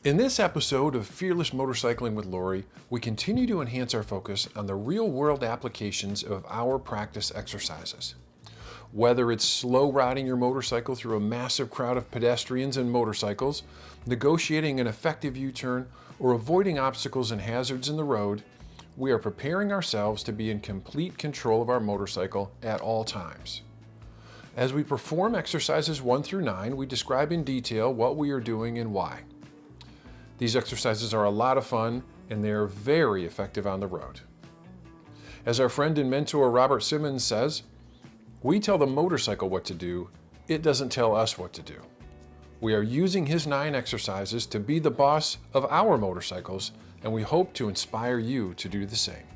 In this episode of Fearless Motorcycling with Lori, we continue to enhance our focus on the real-world applications of our practice exercises. Whether it's slow riding your motorcycle through a massive crowd of pedestrians and motorcycles, negotiating an effective U-turn, or avoiding obstacles and hazards in the road, we are preparing ourselves to be in complete control of our motorcycle at all times. As we perform exercises 1 through 9, we describe in detail what we are doing and why. These exercises are a lot of fun and they are very effective on the road. As our friend and mentor Robert Simmons says, we tell the motorcycle what to do, it doesn't tell us what to do. We are using his 9 exercises to be the boss of our motorcycles, and we hope to inspire you to do the same.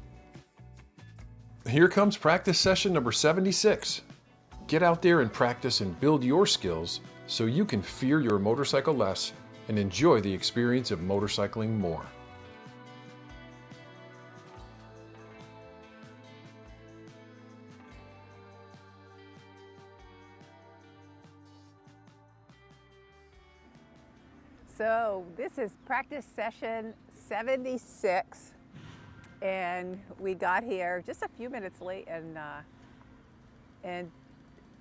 Here comes practice session number 76. Get out there and practice and build your skills so you can fear your motorcycle less and enjoy the experience of motorcycling more. So this is practice session 76, and we got here just a few minutes late, and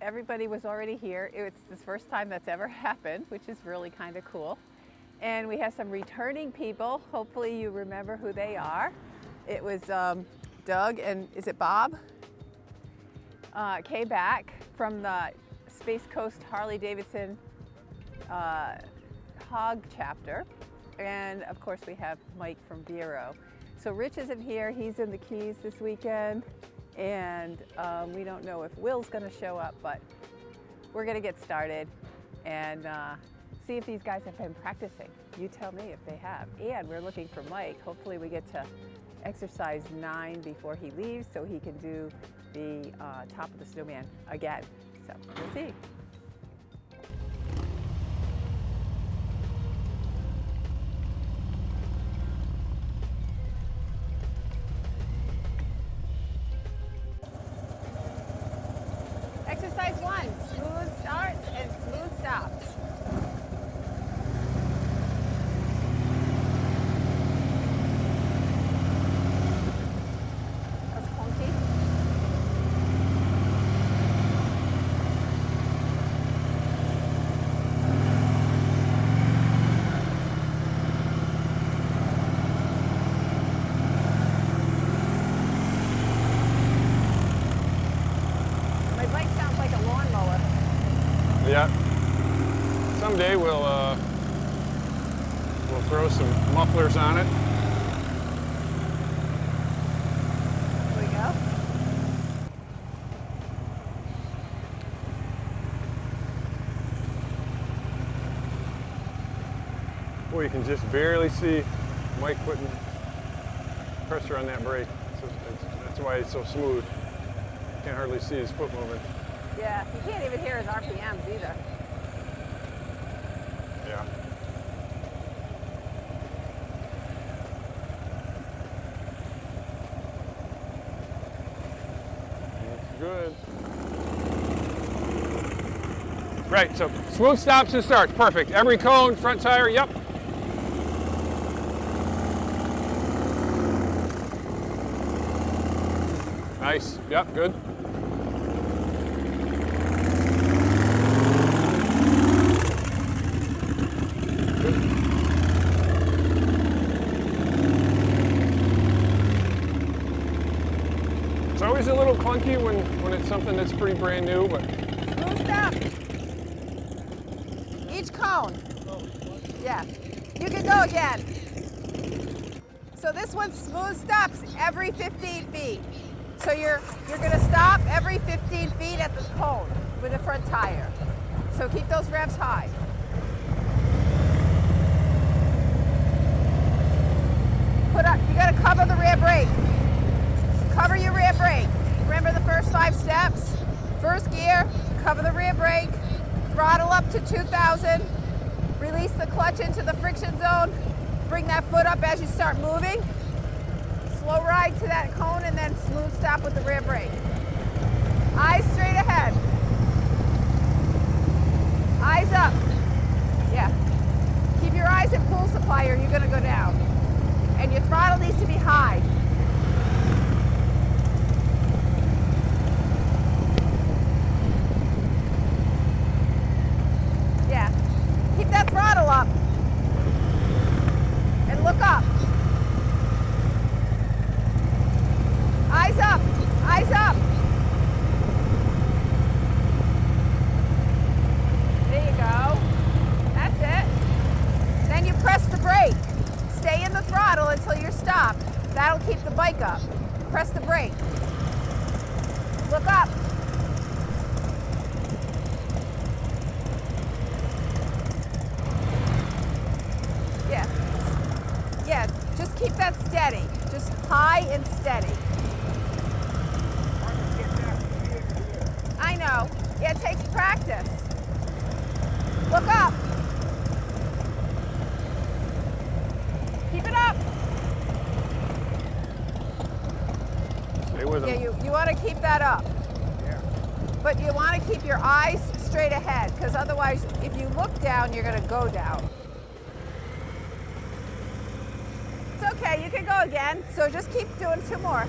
everybody was already here. It's the first time that's ever happened, which is really kind of cool. And we have some returning people. Hopefully you remember who they are. It was Doug and is it Bob? Came back from the Space Coast Harley Davidson Hog chapter, and of course we have Mike from Vero. So Rich isn't here, he's in the Keys this weekend, and we don't know if Will's going to show up, but we're going to get started and see if these guys have been practicing. You tell me if they have. And we're looking for Mike. Hopefully we get to exercise 9 before he leaves so he can do the top of the Snowman again. So we'll see. Exercise 1, smooth starts and smooth stops. That's clunky. My bike sounds like a lawnmower. Yeah. Someday we'll throw some mufflers on it. Here we go. Boy, you can just barely see Mike putting pressure on that brake. So that's why it's so smooth. You can't hardly see his foot moving. Yeah, you can't even hear his RPMs either. Yeah. That's good. Right, so smooth stops and starts, perfect. Every cone, front tire, yep. Nice, yep, good. It's always a little clunky when it's something that's pretty brand new, but Smooth stop. Each cone. Yeah. You can go again. So this one smooth stops every 15 feet. So you're gonna stop every 15 feet at the cone with the front tire. So keep those revs high. You gotta cover the rear brake. Cover your rear brake. Remember the first 5 steps? First gear, cover the rear brake, throttle up to 2,000, release the clutch into the friction zone, bring that foot up as you start moving, slow ride to that cone and then smooth stop with the rear brake. Eyes straight ahead. Eyes up. Yeah. Keep your eyes in pool supply high or you're gonna go down. And your throttle needs to be high. Yeah, keep that throttle up. And look up. Eyes up, eyes up. There you go. That's it. Then you press the brake. Stay in the throttle until you're stopped. That'll keep the bike up. Press the brake. Look up. Yeah. Yeah, just keep that steady. Just high and steady. I know. Yeah, it takes practice. Look up. Keep it up. Stay with him. Yeah, you want to keep that up. Yeah. But you want to keep your eyes straight ahead, because otherwise, if you look down, you're going to go down. It's okay, you can go again. So just keep doing 2 more.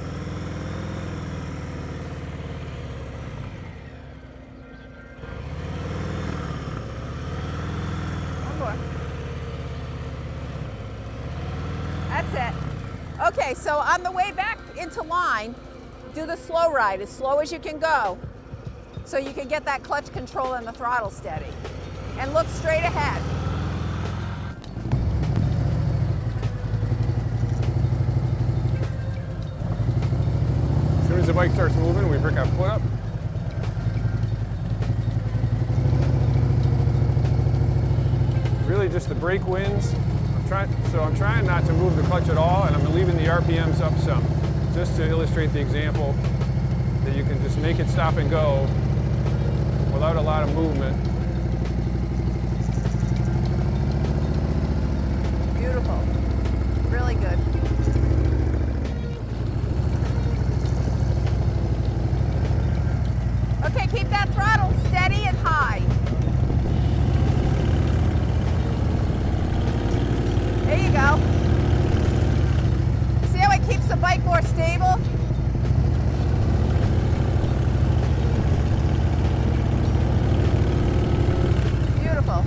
One more. That's it. Okay, so on the way back into line, do the slow ride, as slow as you can go, so you can get that clutch control and the throttle steady. And look straight ahead. As soon as the bike starts moving, we bring our foot up. Really just the brake wins. I'm trying not to move the clutch at all, and I'm leaving the RPMs up some, just to illustrate the example that you can just make it stop and go without a lot of movement. Beautiful. Really good. Okay, keep that throttle steady and high. There you go. See how it keeps the bike more stable? Beautiful.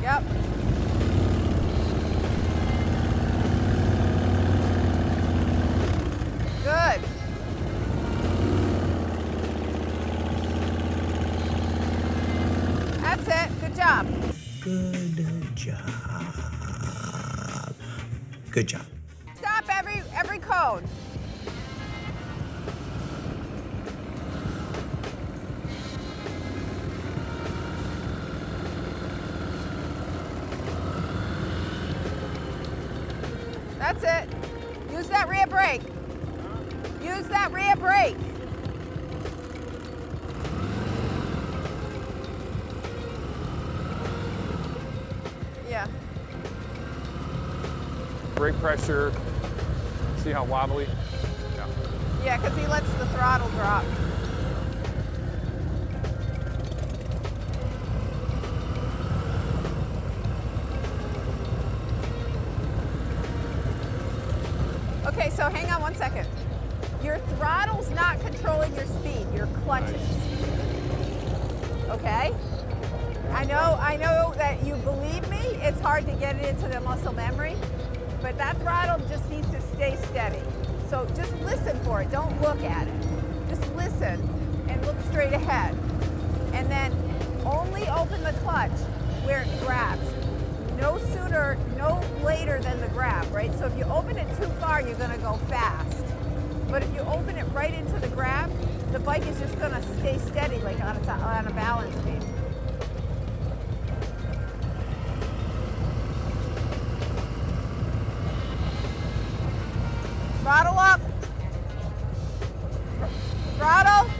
Yep. Good. That's it. Good job. Good job. Good job. Stop every cone. That's it. Use that rear brake. Use that rear brake. Yeah. Brake pressure. See how wobbly? Yeah. Yeah, because he lets the throttle drop. Okay, so hang on 1 second. Your throttle's not controlling your speed, your clutch is. Okay? I know that you believe me, it's hard to get it into the muscle memory, but that throttle just needs to stay steady. So just listen for it, don't look at it. Just listen and look straight ahead. And then only open the clutch where it grabs. No sooner, no later than the grab, right? So if you open it too far, you're gonna go fast. But if you open it right into the grab, the bike is just gonna stay steady, like on a balance beam. Throttle up. Throttle.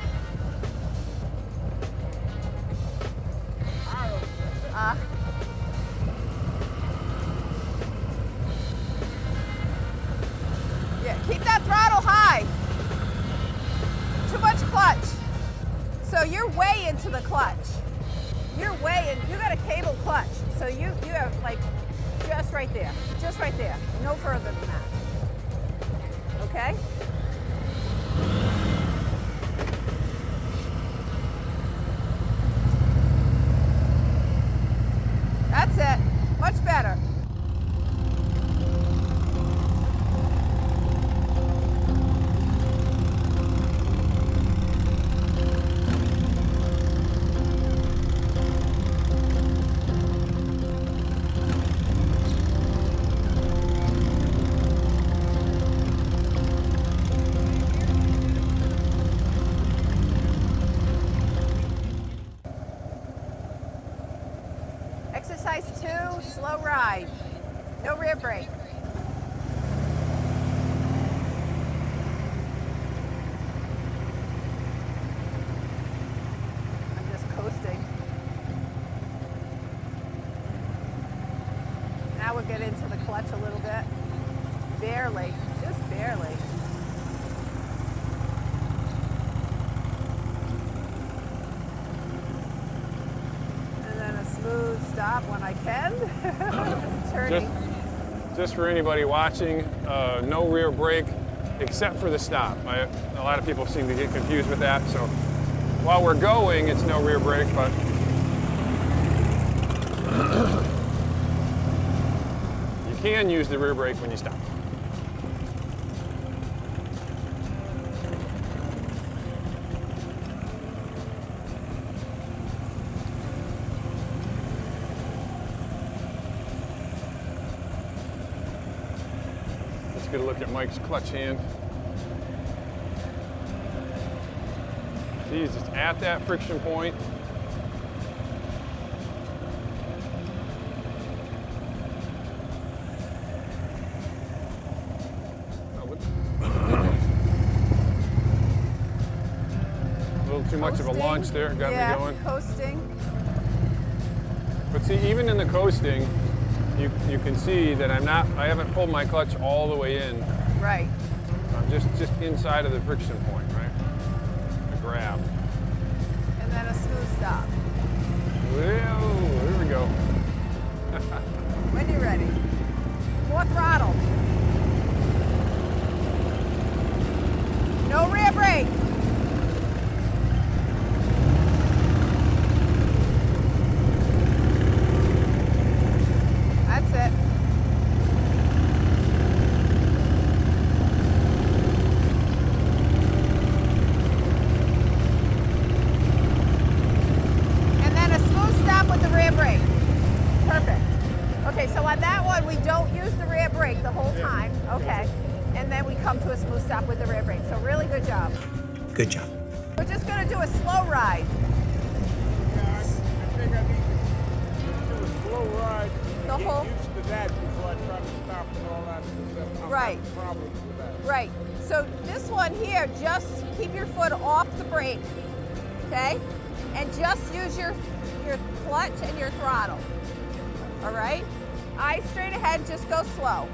Yeah, keep that throttle high. Too much clutch. So you're way into the clutch. You're way in, you got a cable clutch. So you have like just right there, no further than that. Okay? That's it, much better. Exercise 2, slow ride. No rear brake. I'm just coasting. Now we'll get into the clutch a little bit. Barely, just barely. Smooth stop when I can. Turning. Just for anybody watching, no rear brake except for the stop. A lot of people seem to get confused with that. So while we're going, it's no rear brake, but you can use the rear brake when you stop. Get a look at Mike's clutch hand. See, he's just at that friction point. A little too much of a launch there, got me going. Coasting. But see, even in the coasting, you can see that I haven't pulled my clutch all the way in. Right. I'm just inside of the friction point, right? A grab. And then a smooth stop. Whoa, here we go. When you're ready. More throttle. No rear brake. That's it. And then a smooth stop with the rear brake. Perfect. Okay, so on that one, we don't use the rear brake the whole time. Okay. And then we come to a smooth stop with the rear brake. So really good job. Good job. We're just going to do a slow ride. Yeah, I think I need to do a slow ride. The Get whole- used to that before I try to stop and all that stuff. I'm Right. having problems with that. Right. So this one here, just keep your foot off the brake, okay? And just use your clutch and your throttle. All right? Eyes straight ahead, just go slow.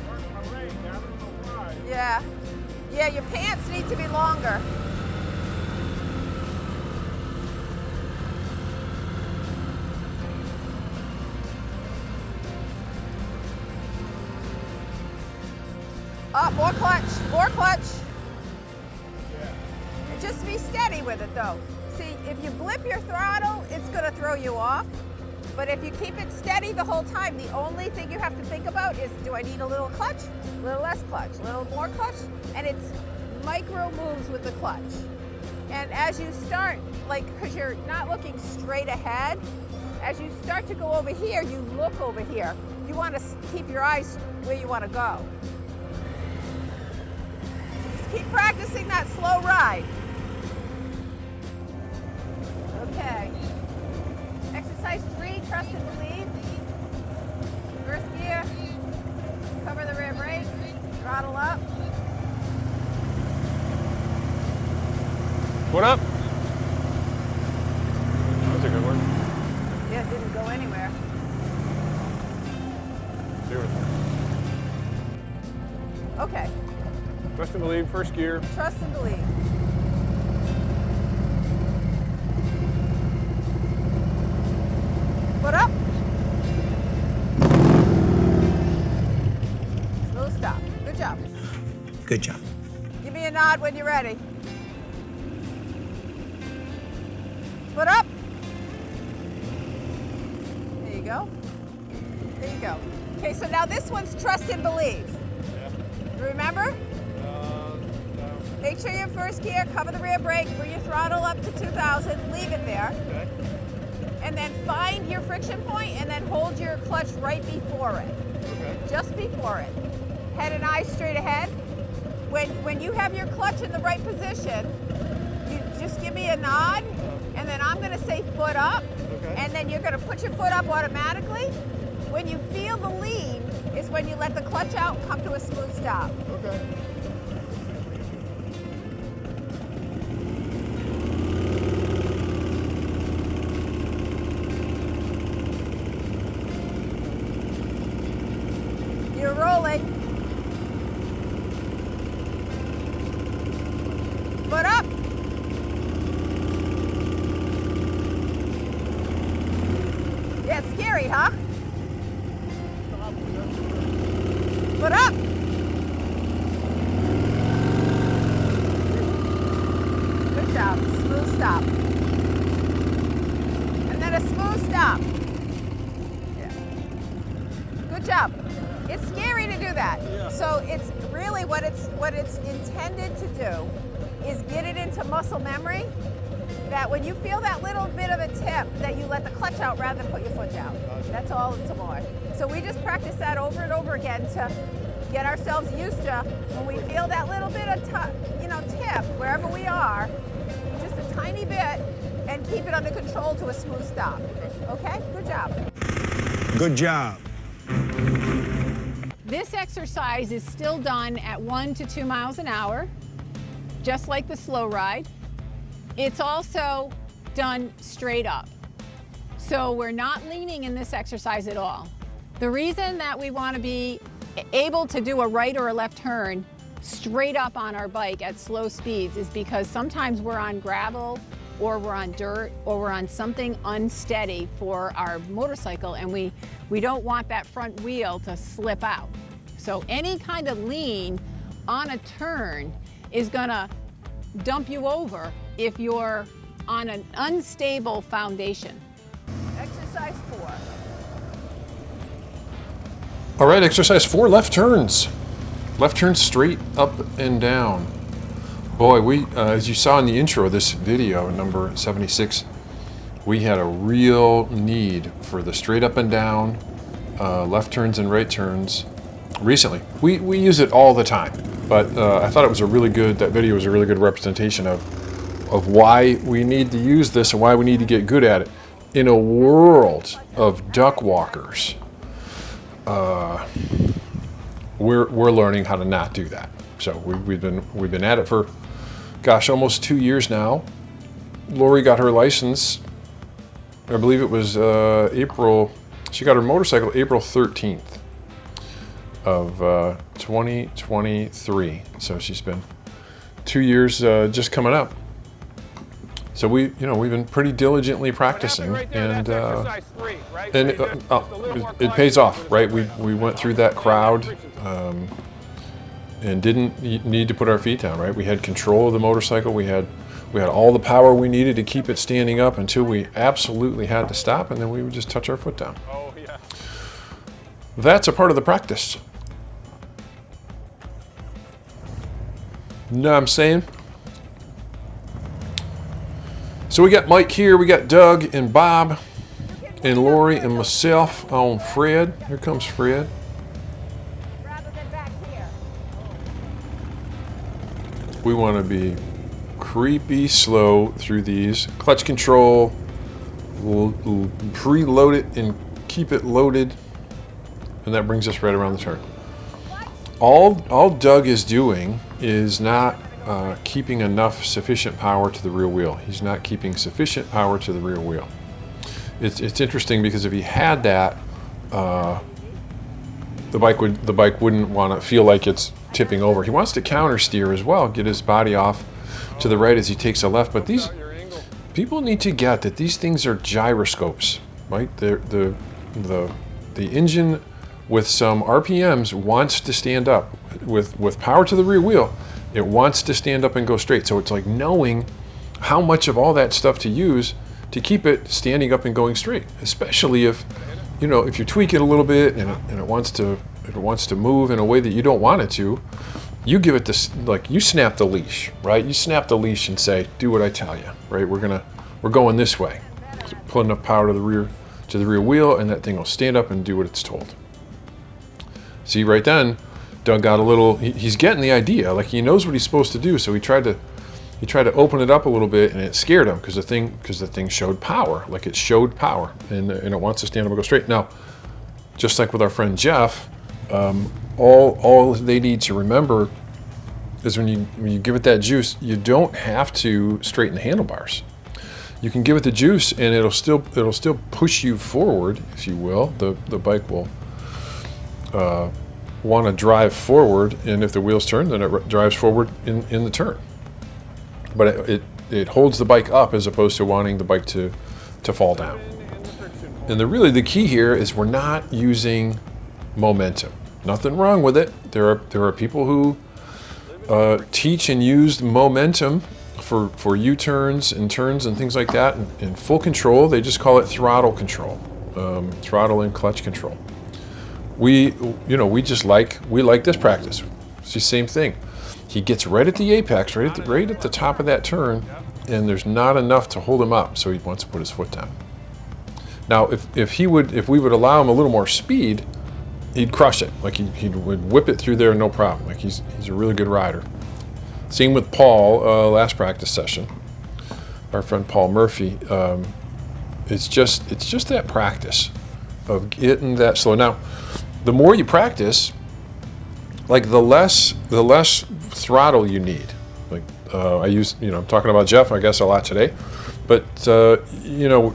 Hurt my leg, I don't know why. Yeah. Yeah, your pants need to be longer. Up, more clutch, more clutch. And just be steady with it though. See, if you blip your throttle, it's gonna throw you off. But if you keep it steady the whole time, the only thing you have to think about is, do I need a little clutch, a little less clutch, a little more clutch? And it's micro moves with the clutch. And as you start, like, because you're not looking straight ahead, as you start to go over here, you look over here. You want to keep your eyes where you want to go. Just keep practicing that slow ride. Okay. Exercise 3, trust and believe. First gear, cover the rear brake, throttle up. What up? That was a good one. Yeah, it didn't go anywhere. Do it. Okay. Okay. Trust and believe, first gear. Trust and believe. Foot up. Smooth stop. Good job. Good job. Give me a nod when you're ready. Foot up. There you go. There you go. Okay, so now this one's trust and believe. Remember? Make sure you're in first gear, cover the rear brake, bring your throttle up to 2,000, leave it there. Okay. And then find your friction point and then hold your clutch right before it. Okay. Just before it. Head and eyes straight ahead. When you have your clutch in the right position, you just give me a nod, and then I'm gonna say foot up, Okay. and then you're gonna put your foot up automatically. When you feel the lean is when you let the clutch out and come to a smooth stop. Okay. You're rolling. Foot up. Yeah, it's scary, huh? Foot up. Good job. Smooth stop. And then a smooth stop. Yeah. Good job. It's scary to do that. Yeah. So it's really what it's intended to do is get it into muscle memory that when you feel that little bit of a tip that you let the clutch out rather than put your foot down. That's all it's more. So we just practice that over and over again to get ourselves used to when we feel that little bit of tip wherever we are, just a tiny bit, and keep it under control to a smooth stop. Okay? Good job. Good job. This exercise is still done at 1 to 2 miles an hour, just like the slow ride. It's also done straight up. So we're not leaning in this exercise at all. The reason that we want to be able to do a right or a left turn straight up on our bike at slow speeds is because sometimes we're on gravel or we're on dirt or we're on something unsteady for our motorcycle, and we don't want that front wheel to slip out. So any kind of lean on a turn is gonna dump you over if you're on an unstable foundation. Exercise 4. All right, exercise 4, left turns. Left turns straight up and down. Boy, we, as you saw in the intro of this video, number 76, we had a real need for the straight up and down, left turns and right turns recently. We use it all the time, but I thought it was that video was a really good representation of why we need to use this and why we need to get good at it. In a world of duck walkers, we're learning how to not do that. So we've been at it for, gosh, almost 2 years now. Lori got her license, I believe it was April. She got her motorcycle April 13th of 2023. So she's been 2 years just coming up. So we've been pretty diligently practicing, Right there, and that's exercise 3, right? and Right there. Just a little more it clutch. pays off, right? We went through that crowd and didn't need to put our feet down, right? We had control of the motorcycle. We had all the power we needed to keep it standing up until we absolutely had to stop, and then we would just touch our foot down. Oh, yeah. That's a part of the practice. Know what I'm saying? So we got Mike here, we got Doug and Bob and Lori and myself on Fred. Here comes Fred. Rather than back here. We want to be creepy slow through these. Clutch control, we'll preload it and keep it loaded, and that brings us right around the turn. All Doug is doing is not keeping enough sufficient power to the rear wheel. He's not keeping sufficient power to the rear wheel. It's interesting because if he had that, the bike wouldn't want to feel like it's tipping over. He wants to counter steer as well, get his body off to the right as he takes a left. But these people need to get that these things are gyroscopes, right? The engine with some RPMs wants to stand up with power to the rear wheel. It wants to stand up and go straight. So it's like knowing how much of all that stuff to use to keep it standing up and going straight, especially if, you know, if you tweak it a little bit and it wants to move in a way that you don't want it to, you give it this, like, you snap the leash, right? You snap the leash and say, do what I tell you, right? We're going this way. So put enough power to the rear wheel, and that thing will stand up and do what it's told. See, right then, Doug got a little, he's getting the idea, like he knows what he's supposed to do, so he tried to open it up a little bit, and it scared him because the thing showed power, like it showed power, and it wants to stand up and go straight. Now, just like with our friend Jeff, all they need to remember is when you give it that juice, you don't have to straighten the handlebars. You can give it the juice, and it'll still push you forward, if you will. The bike will want to drive forward, and if the wheels turn, then it drives forward in the turn. But it holds the bike up as opposed to wanting the bike to fall down. And the key here is we're not using momentum. Nothing wrong with it. There are people who teach and use momentum for U-turns and turns and things like that in full control. They just call it throttle control, throttle and clutch control. We like this practice. It's the same thing. He gets right at the apex, right at the top of that turn, and there's not enough to hold him up, so he wants to put his foot down. Now, if we would allow him a little more speed, he'd crush it. Like he would whip it through there, no problem. Like he's a really good rider. Same with Paul, last practice session. Our friend Paul Murphy. It's just that practice of getting that slow. Now, the more you practice, like the less throttle you need. Like I'm talking about Jeff, I guess, a lot today, but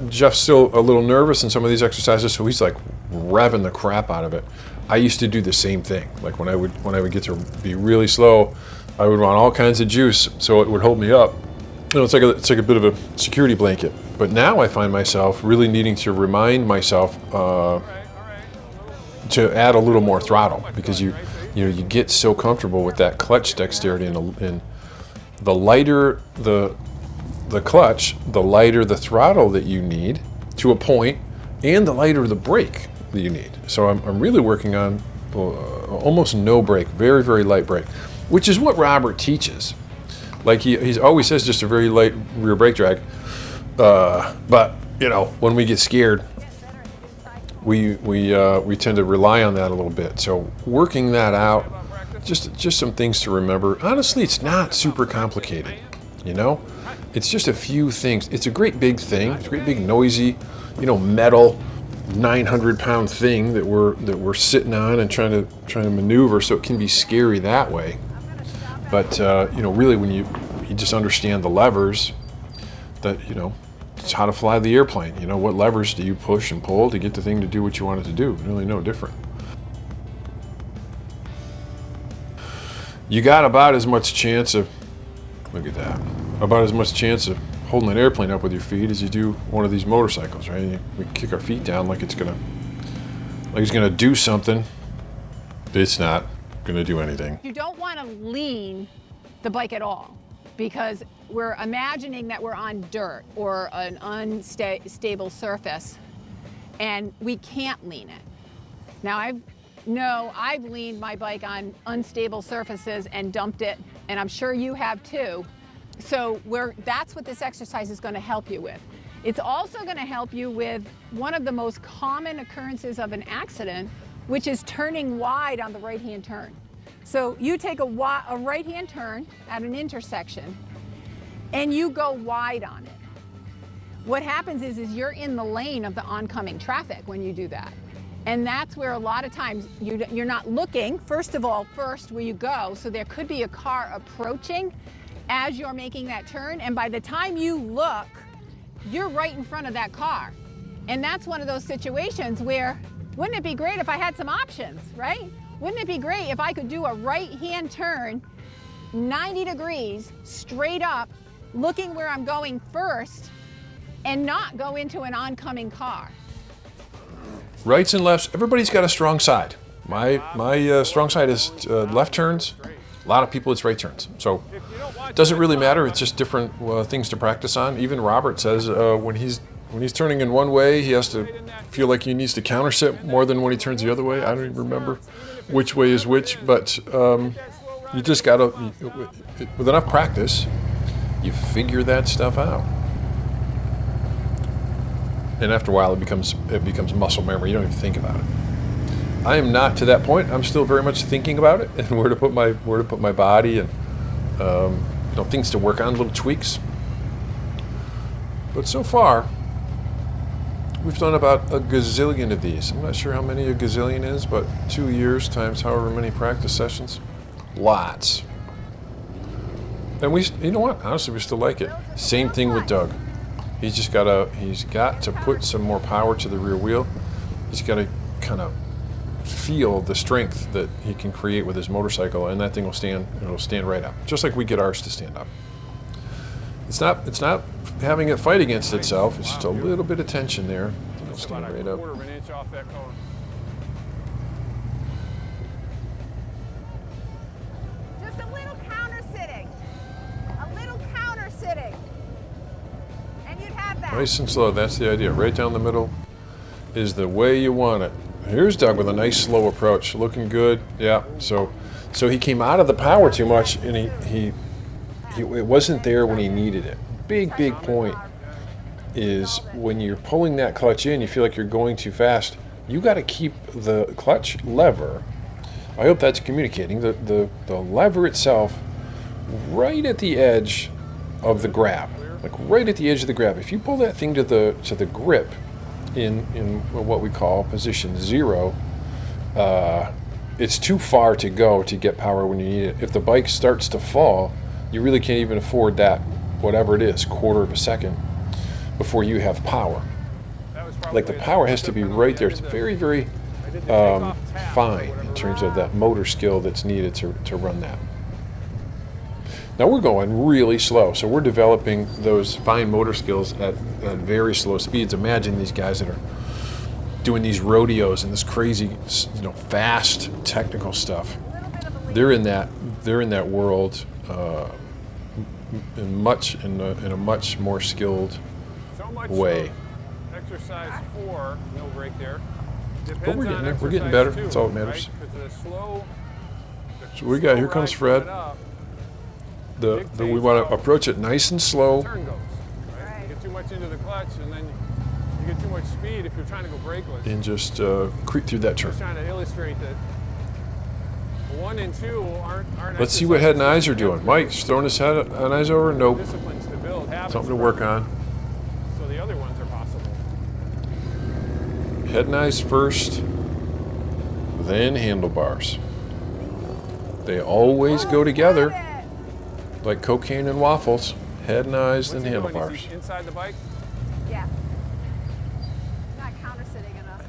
Jeff's still a little nervous in some of these exercises, so he's like revving the crap out of it. I used to do the same thing. Like when I would get to be really slow, I would want all kinds of juice so it would hold me up. It's like a bit of a security blanket. But now I find myself really needing to remind myself to add a little more throttle, because you get so comfortable with that clutch dexterity, and the lighter the clutch, the lighter the throttle that you need to a point, and the lighter the brake that you need. So I'm really working on almost no brake, very, very light brake, which is what Robert teaches. Like he always says just a very light rear brake drag, but when we get scared, we tend to rely on that a little bit. So working that out, just some things to remember. Honestly, it's not super complicated, It's just a few things. It's a great big thing. It's a great big noisy, metal 900-pound thing that we're sitting on and trying to maneuver, so it can be scary that way. But really, when you just understand the levers, that it's how to fly the airplane. What levers do you push and pull to get the thing to do what you want it to do? Really no different. You got about as much chance of holding an airplane up with your feet as you do one of these motorcycles, right? We kick our feet down like it's gonna do something. It's not gonna do anything. You don't want to lean the bike at all, because we're imagining that we're on dirt or an unstable surface, and we can't lean it. Now, I've leaned my bike on unstable surfaces and dumped it, and I'm sure you have too. So that's what this exercise is going to help you with. It's also going to help you with one of the most common occurrences of an accident, which is turning wide on the right-hand turn. So you take a right-hand turn at an intersection, and you go wide on it. What happens is you're in the lane of the oncoming traffic when you do that. And that's where a lot of times you're not looking, first where you go, so there could be a car approaching as you're making that turn, and by the time you look, you're right in front of that car. And that's one of those situations where Wouldn't it be great if I had some options, right? Wouldn't it be great if I could do a right-hand turn 90 degrees straight up, looking where I'm going first, and not go into an oncoming car? Rights and lefts, everybody's got a strong side. My strong side is left turns. A lot of people, it's right turns. So it doesn't really matter. It's just different things to practice on. Even Robert says when he's turning in one way, he has to feel like he needs to counterset more than when he turns the other way. I don't even remember which way is which, but you just gotta, with enough practice, you figure that stuff out. And after a while, it becomes muscle memory. You don't even think about it. I am not to that point. I'm still very much thinking about it and where to put my body and things to work on, little tweaks. But so far, we've done about a gazillion of these. I'm not sure how many a gazillion is, but 2 years times however many practice sessions, lots. And you know what? Honestly, we still like it. Same thing with Doug. He's got to put some more power to the rear wheel. He's got to kind of feel the strength that he can create with his motorcycle, and that thing will stand right up, just like we get ours to stand up. It's not having it fight against itself. It's just a little bit of tension there. It'll stand right up. Quarter of an inch off that cone. Just a little counter sitting. A little counter sitting. And you'd have that. Nice and slow. That's the idea. Right down the middle is the way you want it. Here's Doug with a nice slow approach, looking good. Yeah. So he came out of the power too much, and it wasn't there when he needed it. Big point is when you're pulling that clutch in, you feel like you're going too fast. You got to keep the clutch lever. I hope that's communicating. The lever itself right at the edge of the grab, like right at the edge of the grab. If you pull that thing to the grip in what we call position 0, it's too far to go to get power when you need it. If the bike starts to fall, you really can't even afford that, whatever it is, quarter of a second before you have power. Like the power has to be right there. It's very fine in terms of that motor skill that's needed to run that. Now we're going really slow, so we're developing those fine motor skills at very slow speeds. Imagine these guys that are doing these rodeos and this crazy, fast technical stuff. They're in that world in a much more skilled way. Exercise 4, no break there. But we're getting there. We're getting better. That's all that matters. So we got, here comes Fred. We want to approach it nice and slow. Turn goes, right? You get too much into the clutch, and then you get too much speed if you're trying to go brakeless. And just creep through that turn. Just trying to illustrate that 1 and 2 aren't. Let's see what head and eyes are doing. Mike's throwing his head and eyes over. Nope. Disciplines to build habits. Something to work on. So the other ones are possible. Head and eyes first, then handlebars. They always go together, like cocaine and waffles. Head and eyes, then handlebars. Inside the bike? Yeah. Not counter sitting enough.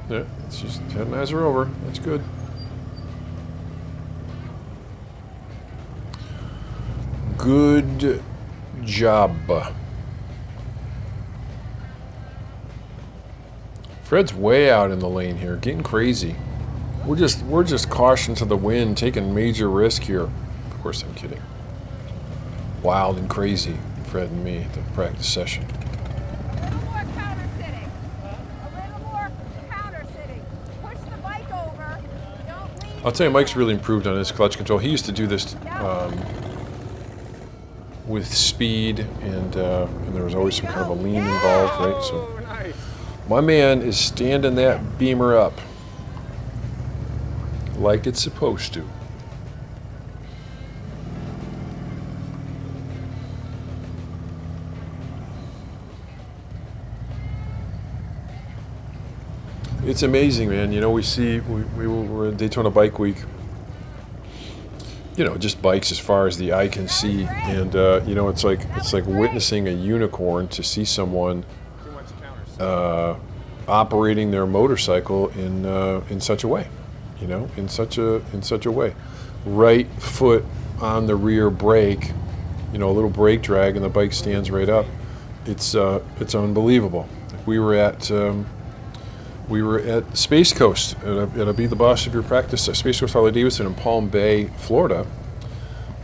Yeah, it's just head and eyes are over. That's good. Good job. Fred's way out in the lane here, getting crazy. We're just caution to the wind, taking major risk here. Of course, I'm kidding. Wild and crazy, Fred and me at the practice session. A little more counter sitting. A little more counter sitting. Push the bike over. Don't lean. I'll tell you, Mike's really improved on his clutch control. He used to do this with speed, and there was always some kind of a lean involved, right? So Nice. my man is standing that Beamer up like it's supposed to. It's amazing, man. We were at Daytona Bike Week. Just bikes as far as the eye can see, and it's like witnessing a unicorn to see someone operating their motorcycle in such a way, in such a way. Right foot on the rear brake, a little brake drag, and the bike stands right up. It's unbelievable. We were at Space Coast at a Be the Boss of Your Practice, Space Coast Harley Davidson in Palm Bay, Florida,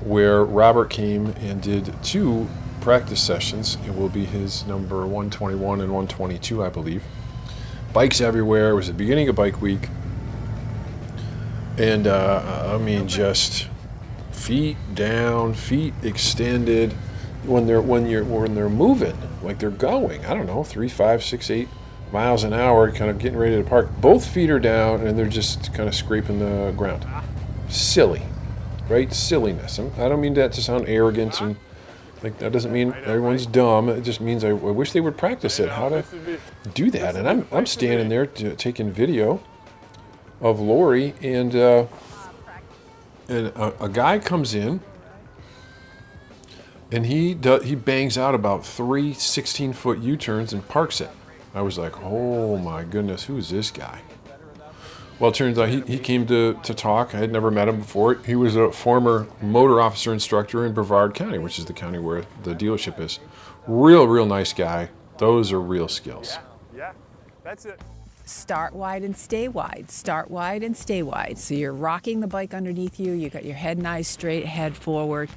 where Robert came and did 2 practice sessions. It will be his number 121 and 122, I believe. Bikes everywhere. It was the beginning of bike week, and I mean, just feet down, feet extended. When they're moving, like they're going, I don't know, 3, 5, 6, 8 miles an hour, kind of getting ready to park. Both feet are down, and they're just kind of scraping the ground. Silly, right? Silliness. I don't mean that to sound arrogant, and like that doesn't mean everyone's dumb. It just means I wish they would practice it, how to do that. And I'm standing there taking video of Lori, and a guy comes in, and he bangs out about 3 16-foot U-turns and parks it. I was like, oh my goodness, who's this guy? Well, it turns out he came to talk. I had never met him before. He was a former motor officer instructor in Brevard County, which is the county where the dealership is. Real nice guy. Those are real skills. Yeah, that's it. Start wide and stay wide. Start wide and stay wide. So you're rocking the bike underneath you. You got your head and eyes straight, head forward.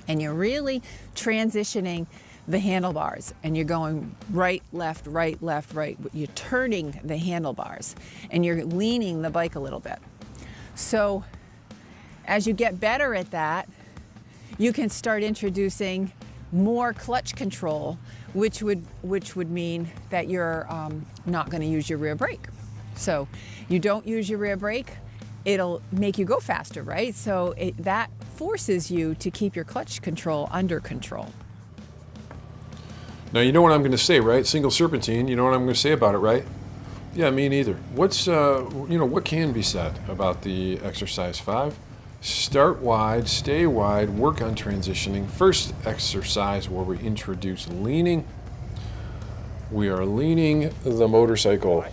And you're really transitioning the handlebars, and you're going right, left, right, left, right. You're turning the handlebars, and you're leaning the bike a little bit. So as you get better at that, you can start introducing more clutch control, which would mean that you're not going to use your rear brake. So you don't use your rear brake, it'll make you go faster, right? So that forces you to keep your clutch control under control. Now, you know what I'm going to say, right? Single serpentine, you know what I'm going to say about it, right? Yeah, me neither. What's, what can be said about the exercise 5? Start wide, stay wide, work on transitioning. First exercise where we introduce leaning. We are leaning the motorcycle,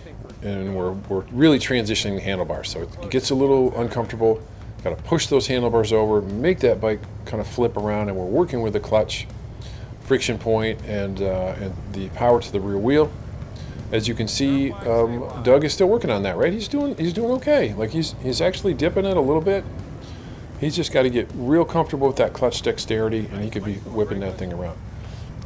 and we're really transitioning the handlebars. So it gets a little uncomfortable. Got to push those handlebars over, make that bike kind of flip around, and we're working with the clutch, friction point, and the power to the rear wheel. As you can see, Doug is still working on that, right? He's doing okay. Like he's actually dipping it a little bit. He's just got to get real comfortable with that clutch dexterity, and he could be whipping that thing around.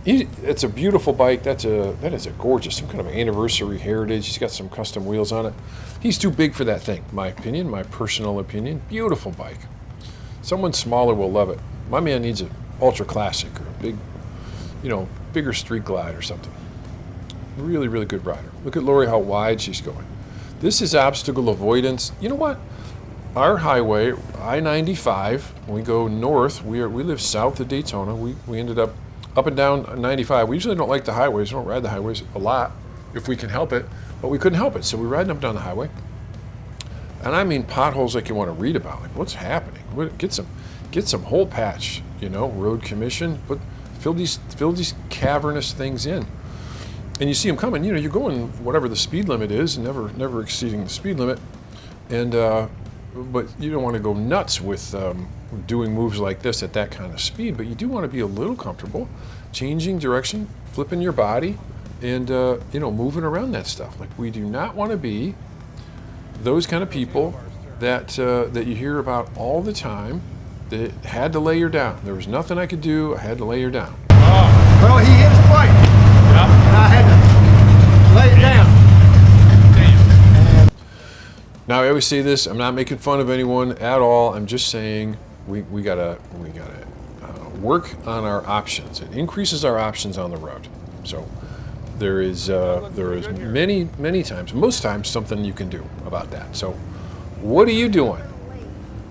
It's a beautiful bike. That is a gorgeous, some kind of anniversary heritage. He's got some custom wheels on it. He's too big for that thing, my opinion, my personal opinion. Beautiful bike. Someone smaller will love it. My man needs an ultra classic or a big, bigger street glide or something. Really, really good rider. Look at Lori, how wide she's going. This is obstacle avoidance. You know what? Our highway, I-95, when we go north, we live south of Daytona. We ended up and down 95. We usually don't like the highways. We don't ride the highways a lot if we can help it, but we couldn't help it. So we're riding up and down the highway. And I mean potholes like you want to read about. Like, what's happening? Get some hole patch, road commission, but fill these cavernous things in. And you see them coming, you're going whatever the speed limit is, never exceeding the speed limit. And but you don't want to go nuts with doing moves like this at that kind of speed, but you do want to be a little comfortable changing direction, flipping your body, and moving around that stuff. Like, we do not want to be those kind of people that you hear about all the time that had to lay her down. There was nothing I could do, I had to lay her down. Well, he hit his bike. Yep. And I had to lay it down. Now, I always say this, I'm not making fun of anyone at all. I'm just saying we gotta work on our options. It increases our options on the road. So there is many times, most times, something you can do about that. So what are you doing,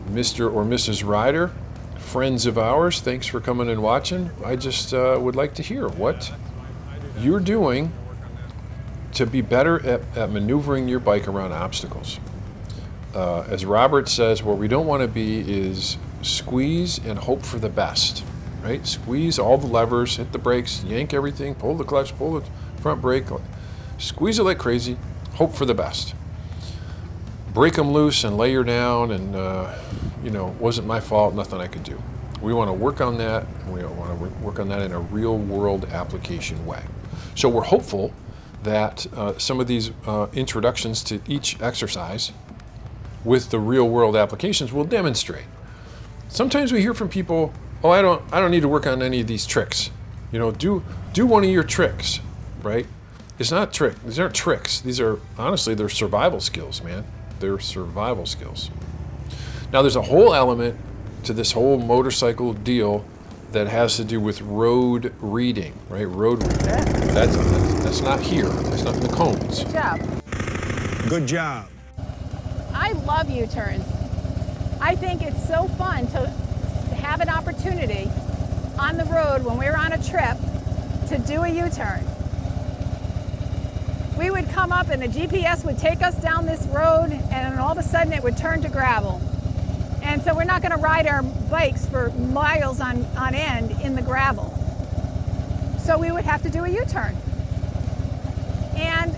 Mr. or Mrs. Rider? Friends of ours, thanks for coming and watching. I just would like to hear what you're doing to be better at maneuvering your bike around obstacles. As Robert says, what we don't want to be is squeeze and hope for the best, right? Squeeze all the levers, hit the brakes, yank everything, pull the clutch, pull the front brake, Squeeze it like crazy, hope for the best. Break them loose and lay her down and, wasn't my fault, nothing I could do. We want to work on that. We want to work on that in a real world application way. So we're hopeful that some of these introductions to each exercise with the real world applications will demonstrate. Sometimes we hear from people, oh, I don't need to work on any of these tricks. Do one of your tricks, right? It's not a trick. These aren't tricks. These are, honestly, they're survival skills, man. They're survival skills. Now, there's a whole element to this whole motorcycle deal that has to do with road reading, right? Road reading. That's not here. That's not in the cones. Good job. Good job. I love U-turns. I think it's so fun to have an opportunity on the road when we're on a trip to do a U-turn. We would come up and the GPS would take us down this road and then all of a sudden it would turn to gravel. And so we're not going to ride our bikes for miles on end in the gravel. So we would have to do a U-turn. And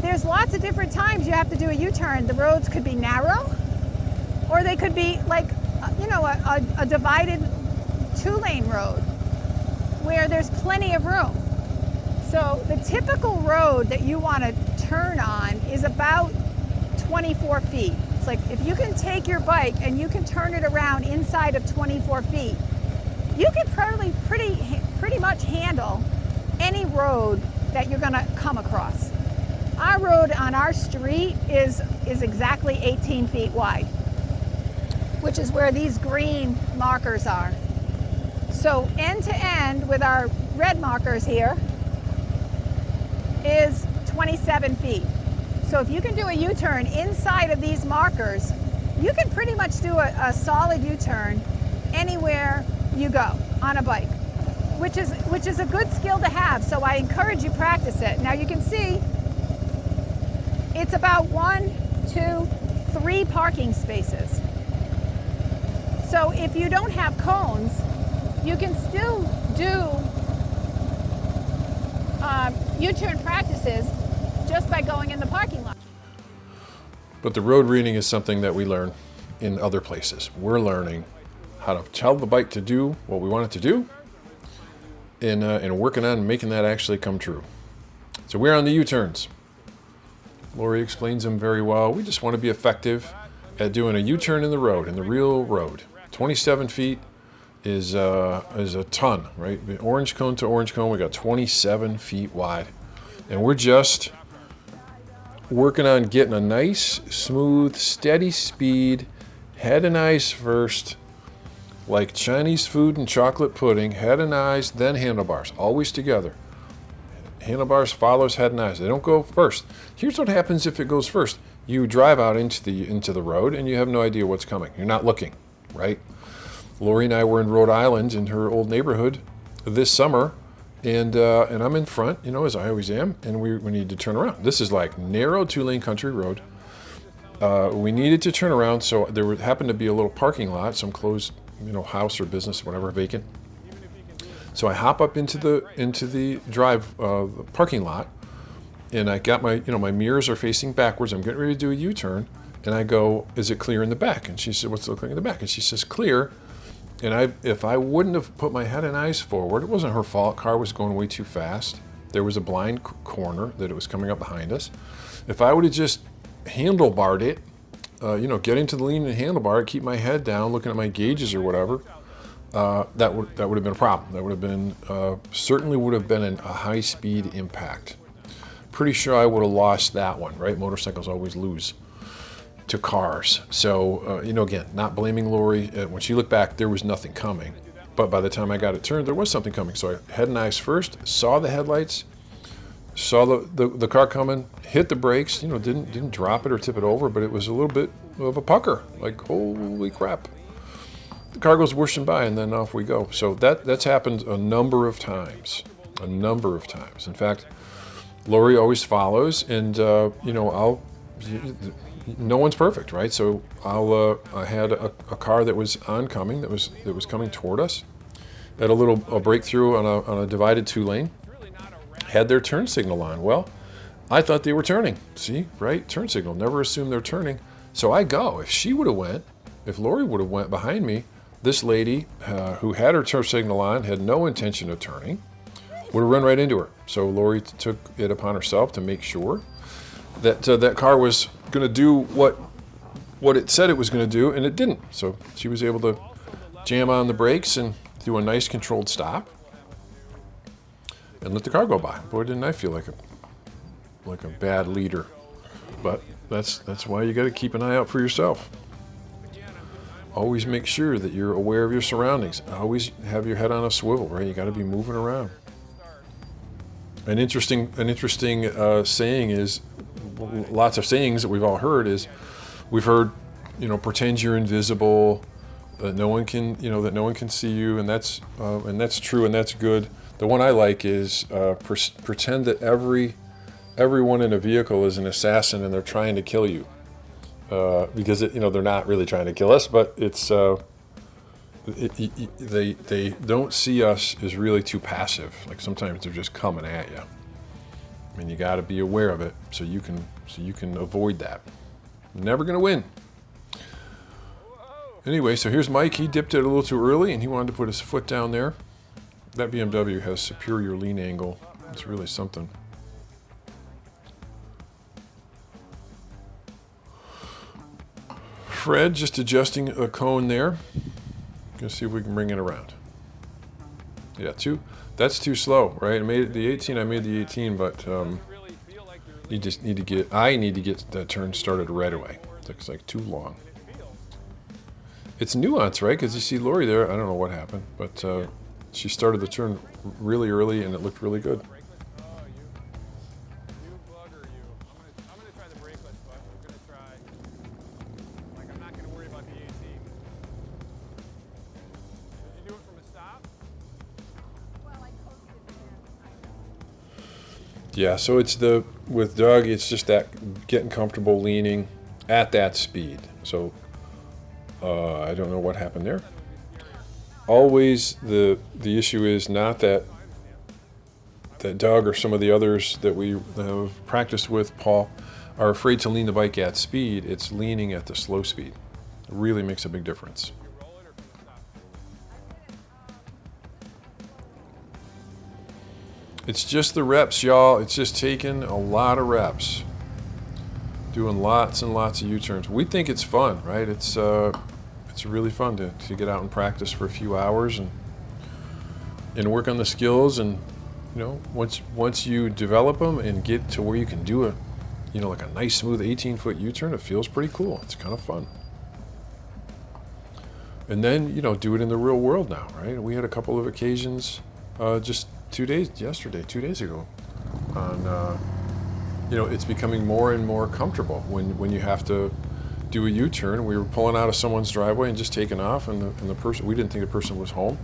there's lots of different times you have to do a U-turn. The roads could be narrow or they could be like, a divided 2-lane road where there's plenty of room. So the typical road that you want to turn on is about 24 feet. It's like if you can take your bike and you can turn it around inside of 24 feet, you can probably pretty much handle any road that you're going to come across. Our road on our street is exactly 18 feet wide, which is where these green markers are. So end to end with our red markers here is 27 feet. So if you can do a U-turn inside of these markers, you can pretty much do a solid U-turn anywhere you go on a bike, which is a good skill to have. So I encourage you practice it. Now you can see it's about 1, 2, 3 parking spaces. So if you don't have cones, you can still do U-turn practices just by going in the parking lot. But the road reading is something that we learn in other places. We're learning how to tell the bike to do what we want it to do and working on making that actually come true. So we're on the U-turns. Lori explains them very well. We just want to be effective at doing a U-turn in the road, in the real road. 27 feet is a ton, right? Orange cone to orange cone, we got 27 feet wide. And we're just working on getting a nice, smooth, steady speed, head and eyes first, like Chinese food and chocolate pudding, head and eyes, then handlebars, always together. Handlebars follows head and eyes. They don't go first. Here's what happens if it goes first. You drive out into the road and you have no idea what's coming. You're not looking, right? Lori and I were in Rhode Island in her old neighborhood this summer, and I'm in front, as I always am, and we need to turn around. This is like narrow 2-lane country road. We needed to turn around, so there happened to be a little parking lot, some closed, house or business, whatever, vacant. So I hop up into the the parking lot, and I got my mirrors are facing backwards. I'm getting ready to do a U-turn, and I go, "Is it clear in the back?" And she said, "What's looking in the back?" And she says, "Clear." And if I wouldn't have put my head and eyes forward, it wasn't her fault. Car was going way too fast. There was a blind corner that it was coming up behind us. If I would have just handlebarred it, getting to the lean and handlebar, keep my head down, looking at my gauges or whatever, that would have been a problem. That would have been certainly would have been a high-speed impact. Pretty sure I would have lost that one, right? Motorcycles always lose to cars. So, again, not blaming Lori. When she looked back, there was nothing coming. But by the time I got it turned, there was something coming. So I head and eyes first, saw the headlights, saw the car coming, hit the brakes, didn't drop it or tip it over, but it was a little bit of a pucker, like, holy crap. The car goes whooshing by, and then off we go. So that's happened a number of times. In fact, Lori always follows, and, no one's perfect, right? So I had a car that was oncoming, that was coming toward us, at a breakthrough on a divided 2-lane, had their turn signal on. Well, I thought they were turning. See, right? Turn signal. Never assume they're turning. So I go. If she would have went, if Lori would have went behind me, this lady who had her turn signal on, had no intention of turning, would have run right into her. So Lori took it upon herself to make sure that that car was going to do what it said it was going to do, and it didn't. So she was able to jam on the brakes and do a nice controlled stop and let the car go by. Boy, didn't I feel like a bad leader. But that's why you got to keep an eye out for yourself. Always make sure that you're aware of your surroundings. Always have your head on a swivel, right? You got to be moving around. An interesting saying is, lots of sayings that we've all heard is, we've heard, pretend you're invisible, that no one can see you, and that's true, and that's good. The one I like is pretend that everyone in a vehicle is an assassin and they're trying to kill you, because they're not really trying to kill us, but it's they don't see us as really too passive. Like sometimes they're just coming at you, and you got to be aware of it so you can avoid that. Never gonna win. Anyway, so here's Mike. He dipped it a little too early and he wanted to put his foot down there. That BMW has superior lean angle. It's really something. Fred just adjusting a cone there. Gonna see if we can bring it around. Yeah, that's too slow, right? I made the 18, but I need to get that turn started right away. It looks like too long. It's nuance, right? Because you see Lori there. I don't know what happened, but she started the turn really early and it looked really good. Yeah, so with Doug, it's just that getting comfortable leaning at that speed. So I don't know what happened there. Always the issue is not that Doug or some of the others that we have practiced with, Paul, are afraid to lean the bike at speed. It's leaning at the slow speed. It really makes a big difference. It's just the reps, y'all. It's just taking a lot of reps. Doing lots and lots of U-turns. We think it's fun, right? It's really fun to get out and practice for a few hours and work on the skills. And once you develop them and get to where you can do like a nice smooth 18-foot U-turn, it feels pretty cool. It's kind of fun. And then do it in the real world now, right? We had a couple of occasions just 2 days ago on it's becoming more and more comfortable when you have to do a U-turn. We were pulling out of someone's driveway and just taking off, and the person, we didn't think the person was home,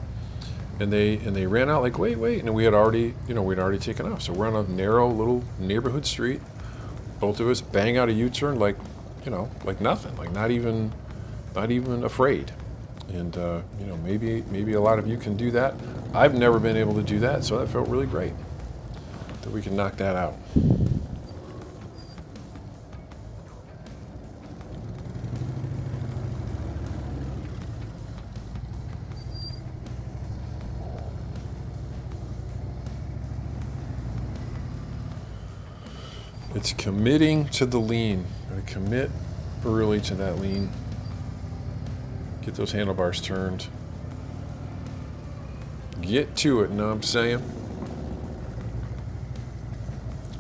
and they ran out like wait, and we had already we'd already taken off. So we're on a narrow little neighborhood street, both of us bang out a U-turn like nothing, like not even afraid. And maybe a lot of you can do that. I've never been able to do that, so that felt really great that we can knock that out. It's committing to the lean. Gotta commit early to that lean. Get those handlebars turned. Get to it, know what I'm saying?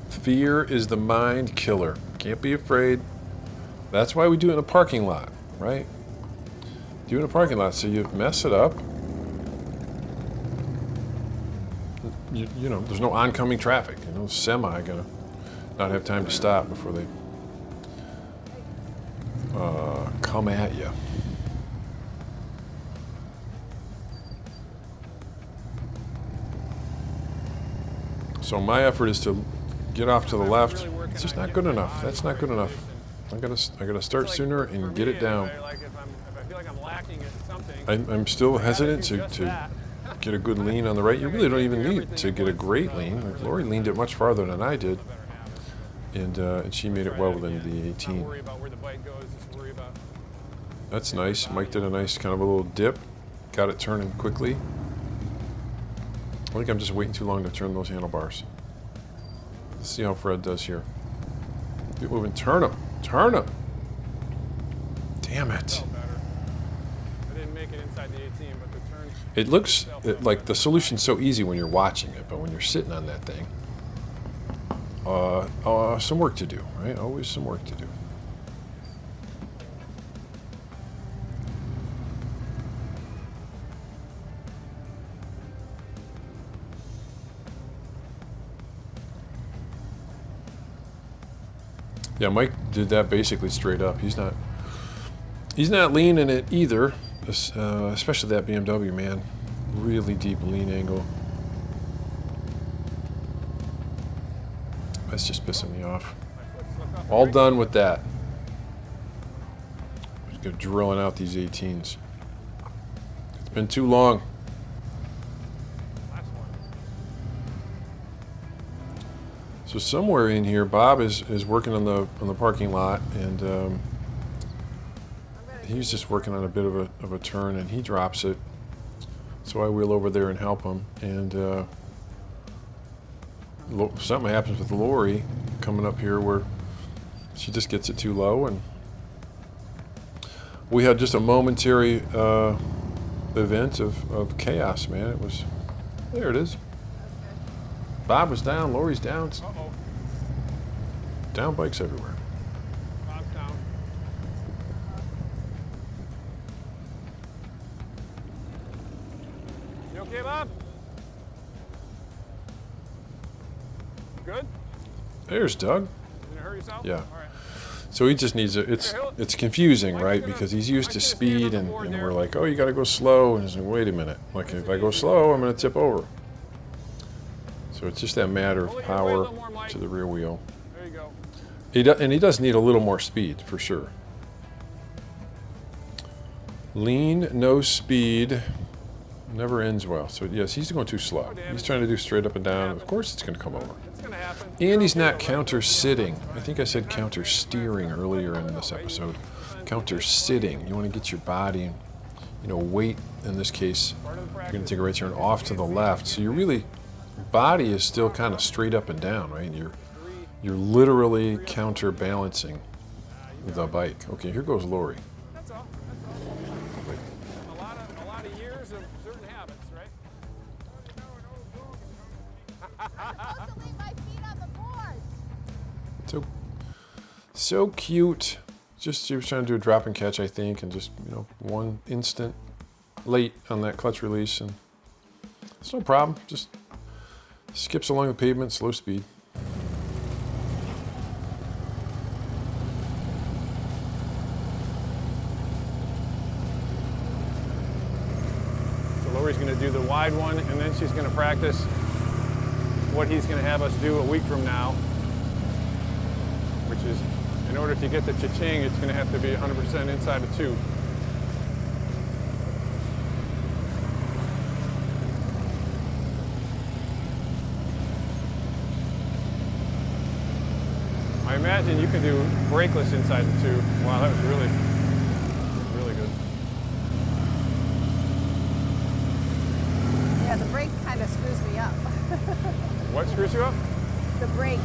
Fear is the mind killer. Can't be afraid. That's why we do it in a parking lot, right? Do it in a parking lot so you mess it up. There's no oncoming traffic. Semi gonna not have time to stop before they come at you. So my effort is to get off to the left. It's just not good enough. That's not good enough. I gotta start sooner and get it down. I'm still hesitant to get a good lean on the right. You really don't even need to get a great lean. Like Lori leaned it much farther than I did. and she made it well within the Not 18. worry about where the bike goes, just worry about. That's nice. Mike did a nice kind of a little dip, got it turning quickly. I think I'm just waiting too long to turn those handlebars. Let's see how Fred does here. Keep moving. Turn him. Turn him. Damn it. Felt better. I didn't make it inside the 18, but the turn. It looks like the solution's so easy when you're watching it, but when you're sitting on that thing, some work to do, right? Always some work to do. Yeah, Mike did that basically straight up. He's not leaning it either, especially that BMW, man. Really deep lean angle. That's just pissing me off. All done with that. Just go drilling out these 18s. It's been too long. Last one. So somewhere in here, Bob is working on the parking lot, and he's just working on a bit of a turn, and he drops it. So I wheel over there and help him, and something happens with Lori coming up here where she just gets it too low, and we had just a momentary event of chaos, man. It was, there it is. Bob was down, Lori's down. Uh-oh. Down bikes everywhere. Bob's down. You okay, Bob? Good? There's Doug. Didn't hurt yourself? Yeah. All right. So he just needs it's confusing, right? Because he's used to speed, and we're like, oh, you got to go slow. And he's like, wait a minute. Like, if I go slow, I'm going to tip over. So it's just that matter of power to the rear wheel. There you go. He does need a little more speed, for sure. Lean, no speed, never ends well. So yes, he's going too slow. He's trying to do straight up and down. Of course it's going to come over. It's going to happen. And he's not counter-sitting. I think I said counter-steering earlier in this episode. Counter-sitting. You want to get your body, weight, in this case, you're going to take a right turn off to the left. So you really, body is still kind of straight up and down, right? You're literally counterbalancing the bike. Okay, here goes Lori. That's all. A lot of years of certain habits, right? supposed to leave my feet on the board. So cute. Just she was trying to do a drop and catch, I think, and just one instant late on that clutch release, and it's no problem. Just skips along the pavement, slow speed. So Lori's going to do the wide one, and then she's going to practice what he's going to have us do a week from now, which is, in order to get the cha-ching, it's going to have to be 100% inside of 2. I imagine you could do brakeless inside the 2. Wow, that was really, really good. Yeah, the brake kind of screws me up. What screws you up? The brake.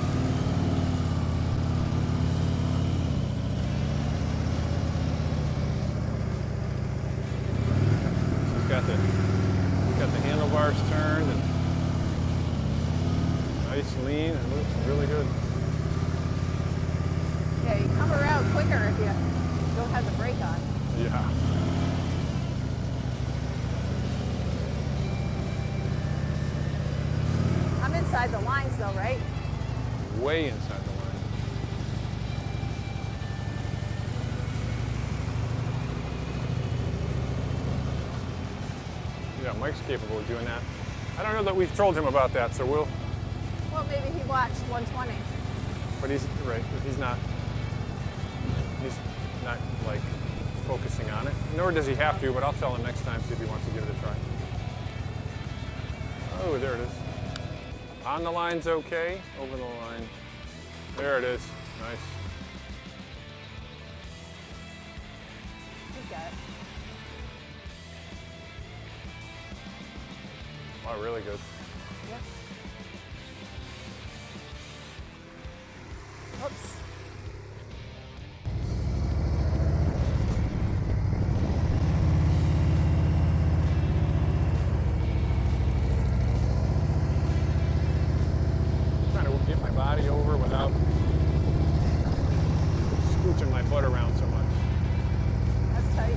She's got the handlebars turned and nice lean. It looks really good. Yeah, you come around quicker if you don't have the brake on. Yeah. I'm inside the lines though, right? Way inside the line. Yeah, Mike's capable of doing that. I don't know that we've told him about that, so we'll. Well, maybe he watched 120. But he's right. He's not like focusing on it. Nor does he have to. But I'll tell him next time, see if he wants to give it a try. Oh, there it is. On the line's okay. Over the line. There it is. Nice. You got it. Wow, really good. Yep. Oops. Trying to get my body over without scooching my butt around so much. That's tight.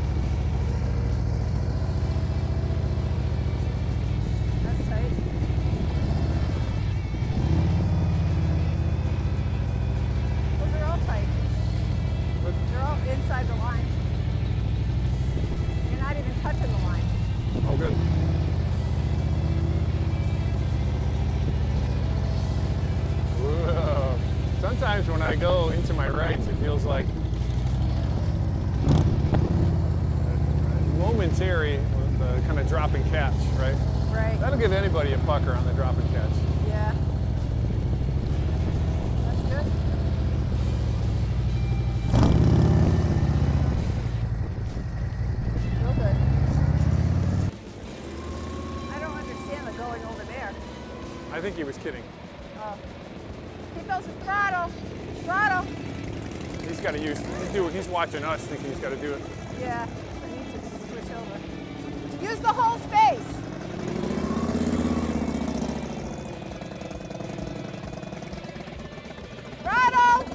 That's tight. Those are all tight. They're all inside the line. You're not even touching the line. Oh, good. Whoa. Sometimes when I go into my rights, it feels like momentary kind of drop and catch, right? Right. That'll give anybody a pucker on the drop and catch. Yeah. That's good. Real good. I don't understand the going over there. I think he was kidding. Oh. Keep those with throttle. Throttle. He's got to use. He's watching us, thinking he's got to do it. Yeah. I need to switch over. Use the whole space. Throttle.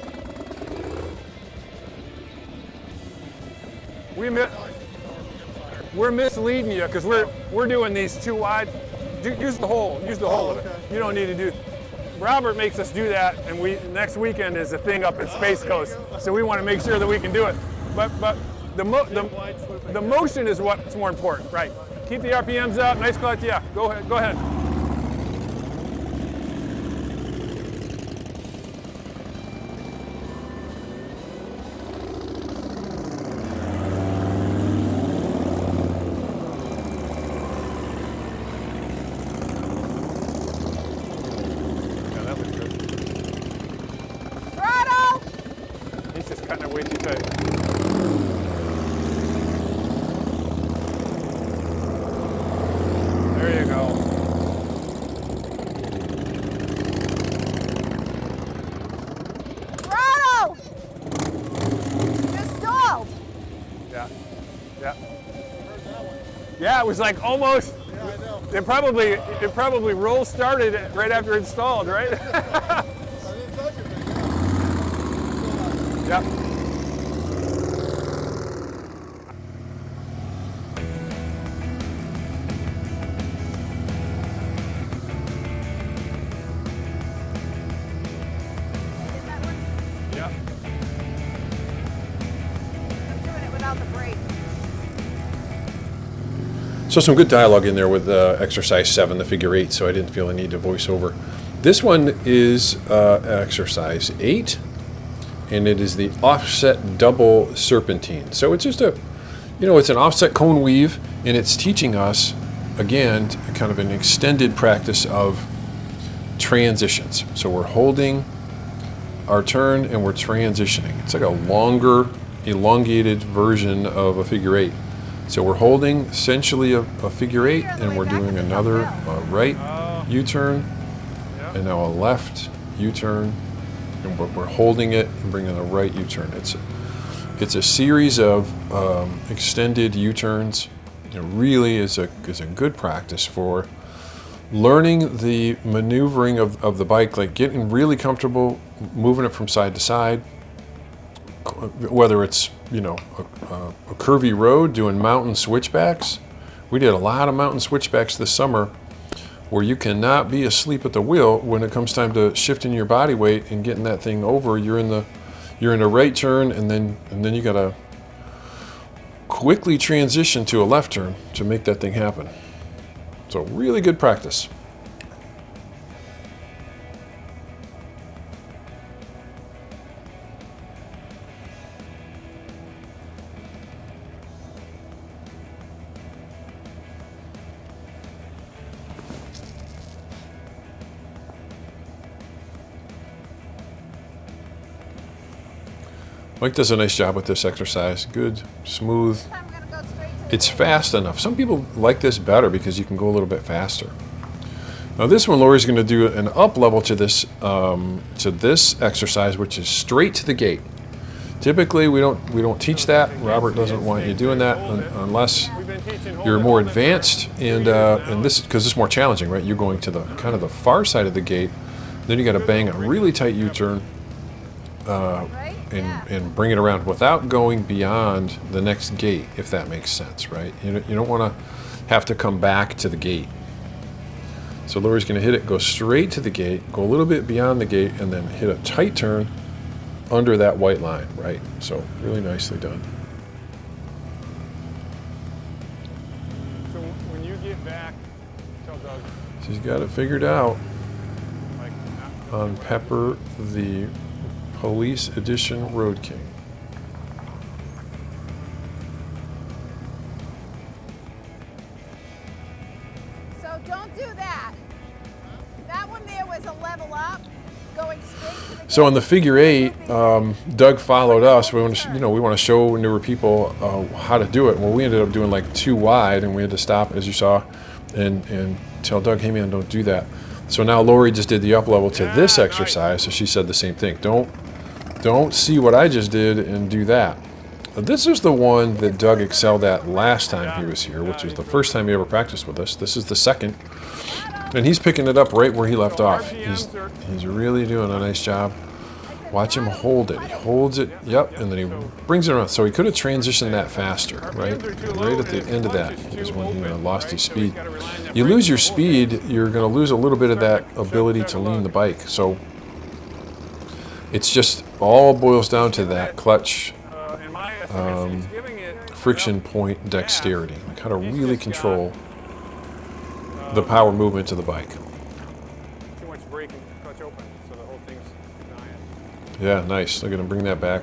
We're misleading you because we're doing these too wide. Use the hole. Use the hole of it. You don't need to do. Robert makes us do that, and next weekend is a thing up at Space Coast, so we want to make sure that we can do it. But the motion is what's more important, right? Keep the RPMs up. Nice clutch. Yeah. Go ahead. Go ahead. Yeah, that looks good. Throttle. He's just cutting it way too tight. There you go. Throttle. You stalled. Yeah. Yeah. Yeah, it was like almost. Yeah, I know. It probably roll started right after installed, right? I didn't touch it, but Yeah. Did that one? Yeah. I'm doing it without the brake. So some good dialogue in there with exercise 7, the figure 8, so I didn't feel a need to voice over. This one is exercise 8, and it is the offset double serpentine. So it's just it's an offset cone weave, and it's teaching us, again, kind of an extended practice of transitions. So we're holding our turn and we're transitioning. It's like a longer, elongated version of a figure 8. So we're holding essentially a figure 8, and we're doing another right U-turn, and now a left U-turn, and we're holding it and bringing a right U-turn. It's a series of extended U-turns. It really is a good practice for learning the maneuvering of the bike, like getting really comfortable moving it from side to side, whether it's a curvy road doing mountain switchbacks. We did a lot of mountain switchbacks this summer where you cannot be asleep at the wheel when it comes time to shifting your body weight and getting that thing over. You're in a right turn, and then you gotta quickly transition to a left turn to make that thing happen. So really good practice. Mike does a nice job with this exercise. Good, smooth. I'm gonna go straight to the It's fast enough. Some people like this better because you can go a little bit faster. Now this one, Lori's going to do an up level to this exercise, which is straight to the gate. Typically, we don't teach that. Robert doesn't want you doing that unless you're more advanced, and this because it's more challenging, right? You're going to the kind of the far side of the gate, then you got to bang a really tight U-turn and bring it around without going beyond the next gate, if that makes sense, right? You don't want to have to come back to the gate. So Lori's going to hit it, go straight to the gate, go a little bit beyond the gate, and then hit a tight turn under that white line, right? So really nicely done. So when you get back, tell Doug. She's got it figured out Like, on Pepper, the Police Edition Road King. So don't do that. That one there was a level up, going straight to the So on the figure eight, Doug followed us. We want to, we want to show newer people how to do it. Well, we ended up doing like too wide, and we had to stop, as you saw, and tell Doug, "Hey man, don't do that." So now Lori just did the up level to this exercise. So she said the same thing. Don't see what I just did and do that. This is the one that Doug excelled at last time he was here, which was the first time he ever practiced with us. This is the second. And he's picking it up right where he left off. He's really doing a nice job. Watch him hold it. He holds it, yep, and then he brings it around. So he could have transitioned that faster, right? Right at the end of that is when he lost his speed. You lose your speed, you're going to lose a little bit of that ability to lean the bike. So it's just all boils down to that clutch in my estimation, it's giving it friction point dexterity. Like how to really control the power movement to the bike. too much braking, clutch open, so the whole thing's dying. Yeah, nice. Look at him bring that back.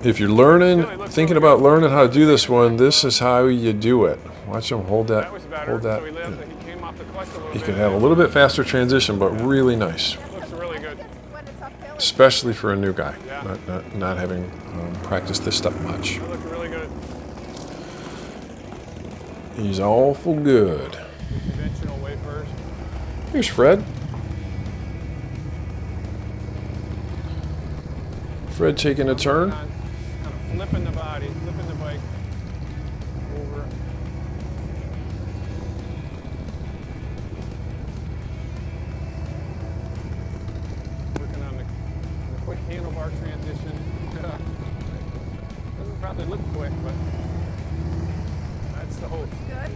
If you're learning, thinking about learning how to do this one, this is how you do it. Watch him hold that. That was better. Hold that. So he came off the clutch a little He bit. could have a little bit faster transition, but really nice, Looks really good. when it's uphill. especially for a new guy, Yeah. not having practiced this stuff much. That looks really good. He's awful good. Conventional way first. Here's Fred. Fred taking a turn. Kind of flipping the body, flipping the bike over. Working on the quick handlebar transition. Doesn't probably look quick, but that's the hope. Good.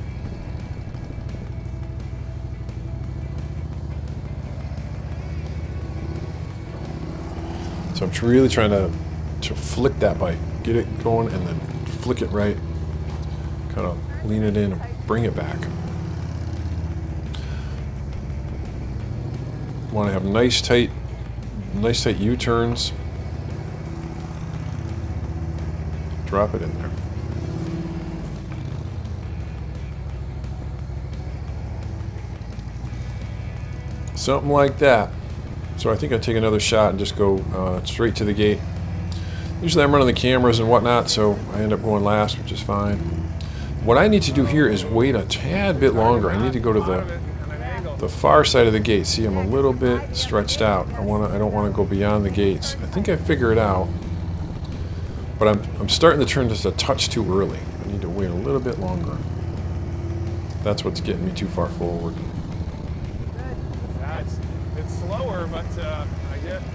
So I'm really trying to flick that bike, get it going, and then flick it right. Kind of lean it in and bring it back. Want to have nice tight U-turns. Drop it in there. Something like that. So I think I'd take another shot and just go straight to the gate. Usually I'm running the cameras and whatnot, so I end up going last, which is fine. What I need to do here is wait a tad bit longer. I need to go to the far side of the gate. See, I'm a little bit stretched out. I don't want to go beyond the gates. I think I figure it out, but I'm starting to turn just a touch too early. I need to wait a little bit longer. That's what's getting me too far forward. Yeah, it's slower, but I get it.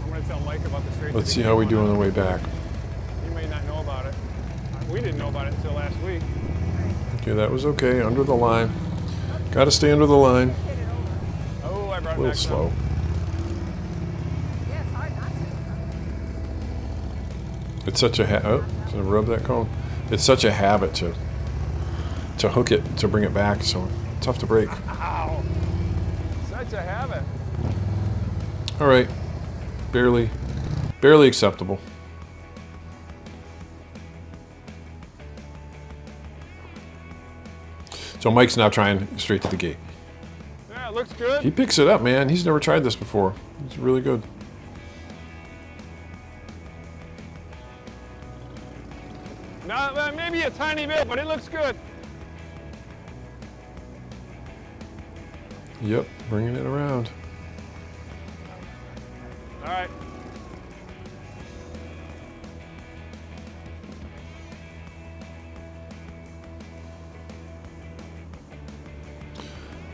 I'm going to tell Mike about the straight. Let's see how we do on the way back. You may not know about it. We didn't know about it until last week. Okay, that was okay. Under the line. Got to stay under the line. Oh, I brought A it little back slow. Yeah, it's hard not to. It's such a to rub that cone. It's such a habit to hook it to bring it back. So tough to break. Ow! Such a habit. All right, barely acceptable. So Mike's now trying straight to the gate. Yeah, looks good. He picks it up, man. He's never tried this before. It's really good. No, maybe a tiny bit, but it looks good. Yep, bringing it around. All right.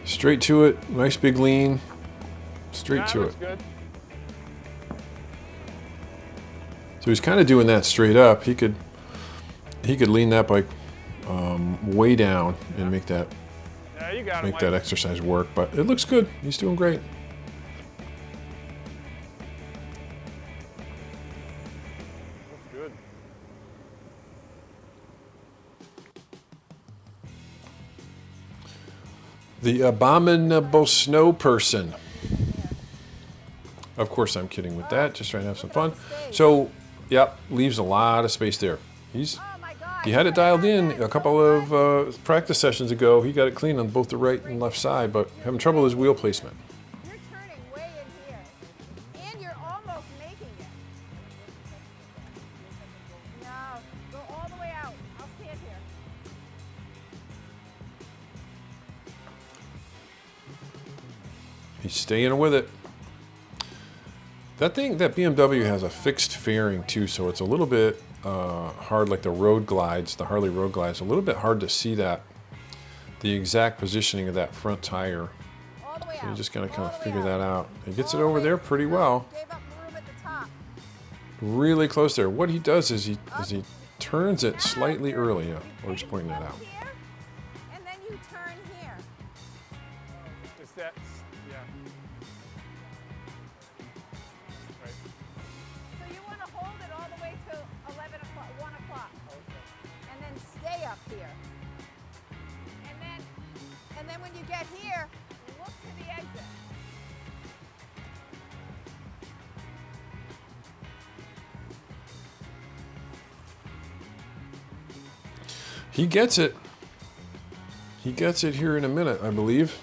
Straight to it. Nice big lean. Straight to it. Looks good. So he's kind of doing that straight up. He could lean that bike way down and make that Yeah, you got it, make Mike. that exercise work. But it looks good. He's doing great. Looks good. The abominable snow person. Of course, I'm kidding with that. Just trying to have some fun. So, yep, leaves a lot of space there. Oh my God. He had it dialed in a couple of practice sessions ago. He got it clean on both the right and left side, but having trouble with his wheel placement. You're turning way in here. And you're almost making it. No, go all the way out. I'll stand here. He's staying with it. That BMW has a fixed fairing too, so it's a little bit hard, like the road glides, the Harley road glides, a little bit hard to see the exact positioning of that front tire. All the way So out. you just gotta kind All of the way figure out. that out. He gets it All the over way there out. pretty well, Gave up room at the top. really close there. What he does is he turns it slightly early. Yeah, we're just pointing that out. Here, and then you turn here. It's that, yeah. Right. So you want to hold it all the way till 11 o'clock, 1 o'clock. And then stay up here. And then when you get here, look to the exit. He gets it. He gets it here in a minute, I believe.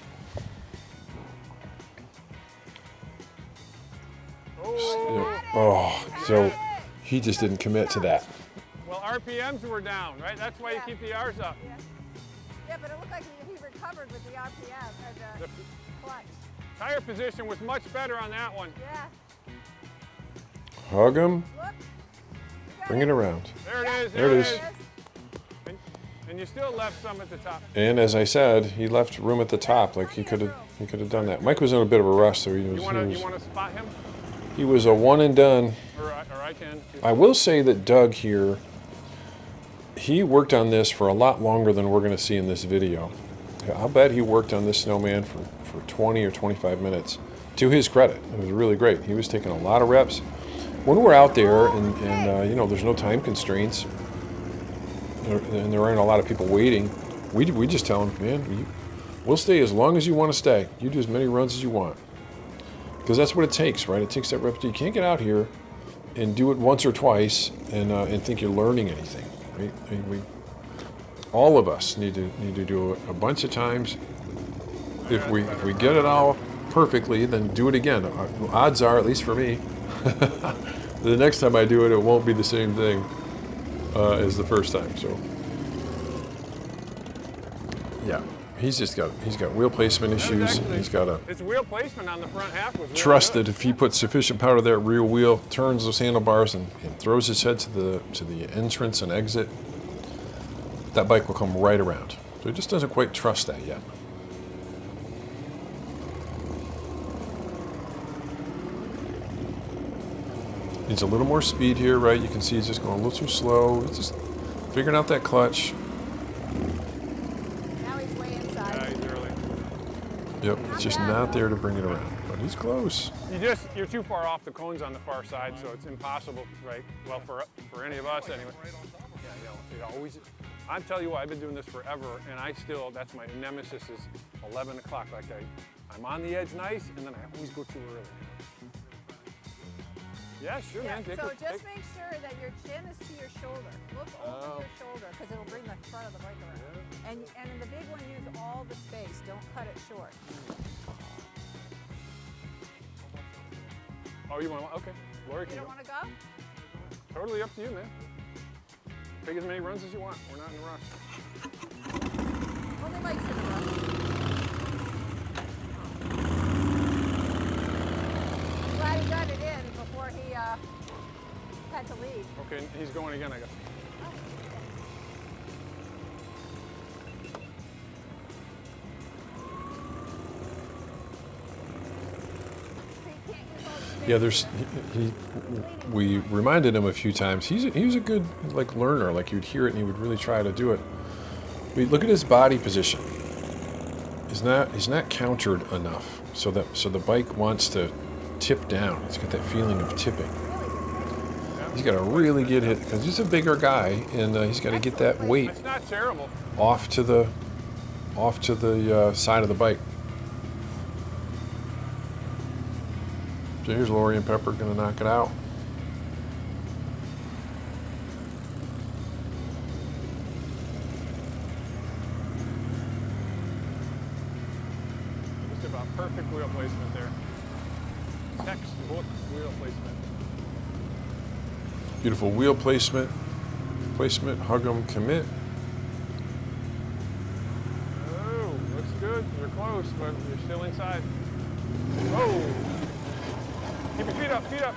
Oh, so he just didn't commit to that. Well, RPMs were down, right? That's why you Yeah. keep the R's up. Yeah. Yeah, but it looked like he recovered with the RPM or the clutch. Tire position was much better on that one. Yeah. Hug him, Look. You got bring it around. There it is. There it is. And you still left some at the top. And as I said, he left room at the top. Like he could have done that. Mike was in a bit of a rush, so You want to spot him? he was a one and done. Or I can. I will say that Doug here, he worked on this for a lot longer than we're going to see in this video. I'll bet he worked on this Snowman for 20 or 25 minutes. To his credit, it was really great. He was taking a lot of reps. When we're out there and you know, there's no time constraints, and there aren't a lot of people waiting, we just tell him, man, we'll stay as long as you want to stay. You do as many runs as you want. Because that's what it takes, right? It takes that repetition. You can't get out here and do it once or twice and think you're learning anything, right? I mean, all of us need to do it a bunch of times. If we get it all perfectly, then do it again. Odds are, at least for me, the next time I do it, it won't be the same thing as the first time. So, yeah, he's got wheel placement issues. He's got to His wheel placement on the front half was really trust good. that if he puts sufficient power to that rear wheel, turns those handlebars, and throws his head to the entrance and exit, that bike will come right around. So he just doesn't quite trust that yet. Needs a little more speed here, right? You can see he's just going a little too slow. He's just figuring out that clutch. Now he's way Yeah, inside. he's early. Yep, it's just not there to bring it around, but he's close. You're too far off the cones on the far side, so it's impossible, right? Well, for any of us anyway. Yeah, you always. I'm telling you what, I've been doing this forever, and that's my nemesis is 11 o'clock. Like I'm on the edge nice, and then I always go too early. Yeah, sure, Yeah, man. so just make sure that your chin is to your shoulder. Look over your shoulder because it'll bring the front of the bike around. And in the big one, use all the space. Don't cut it short. Oh, you want to? Okay. Lori You can don't go. want to go? Totally up to you, man. Take as many runs as you want. We're not in a rush. Only Mike's in a rush. Glad he got it in before he had to leave. Okay, he's going again, I guess. So you can't use all the Yeah, there's we reminded him a few times. He was a good like learner. Like you'd hear it and he would really try to do it. But look at his body position. He's not countered enough, so the bike wants to tip down. It's got that feeling of tipping. He's got to really get hit because he's a bigger guy, and he's got to get that weight It's not terrible. off to the side of the bike. So here's Lori and Pepper gonna knock it out. Just about perfect wheel placement there. Textbook wheel placement. Beautiful wheel placement, hug 'em, commit. Oh, looks good. You're close, but you're still inside. Oh! Keep your feet up, feet up.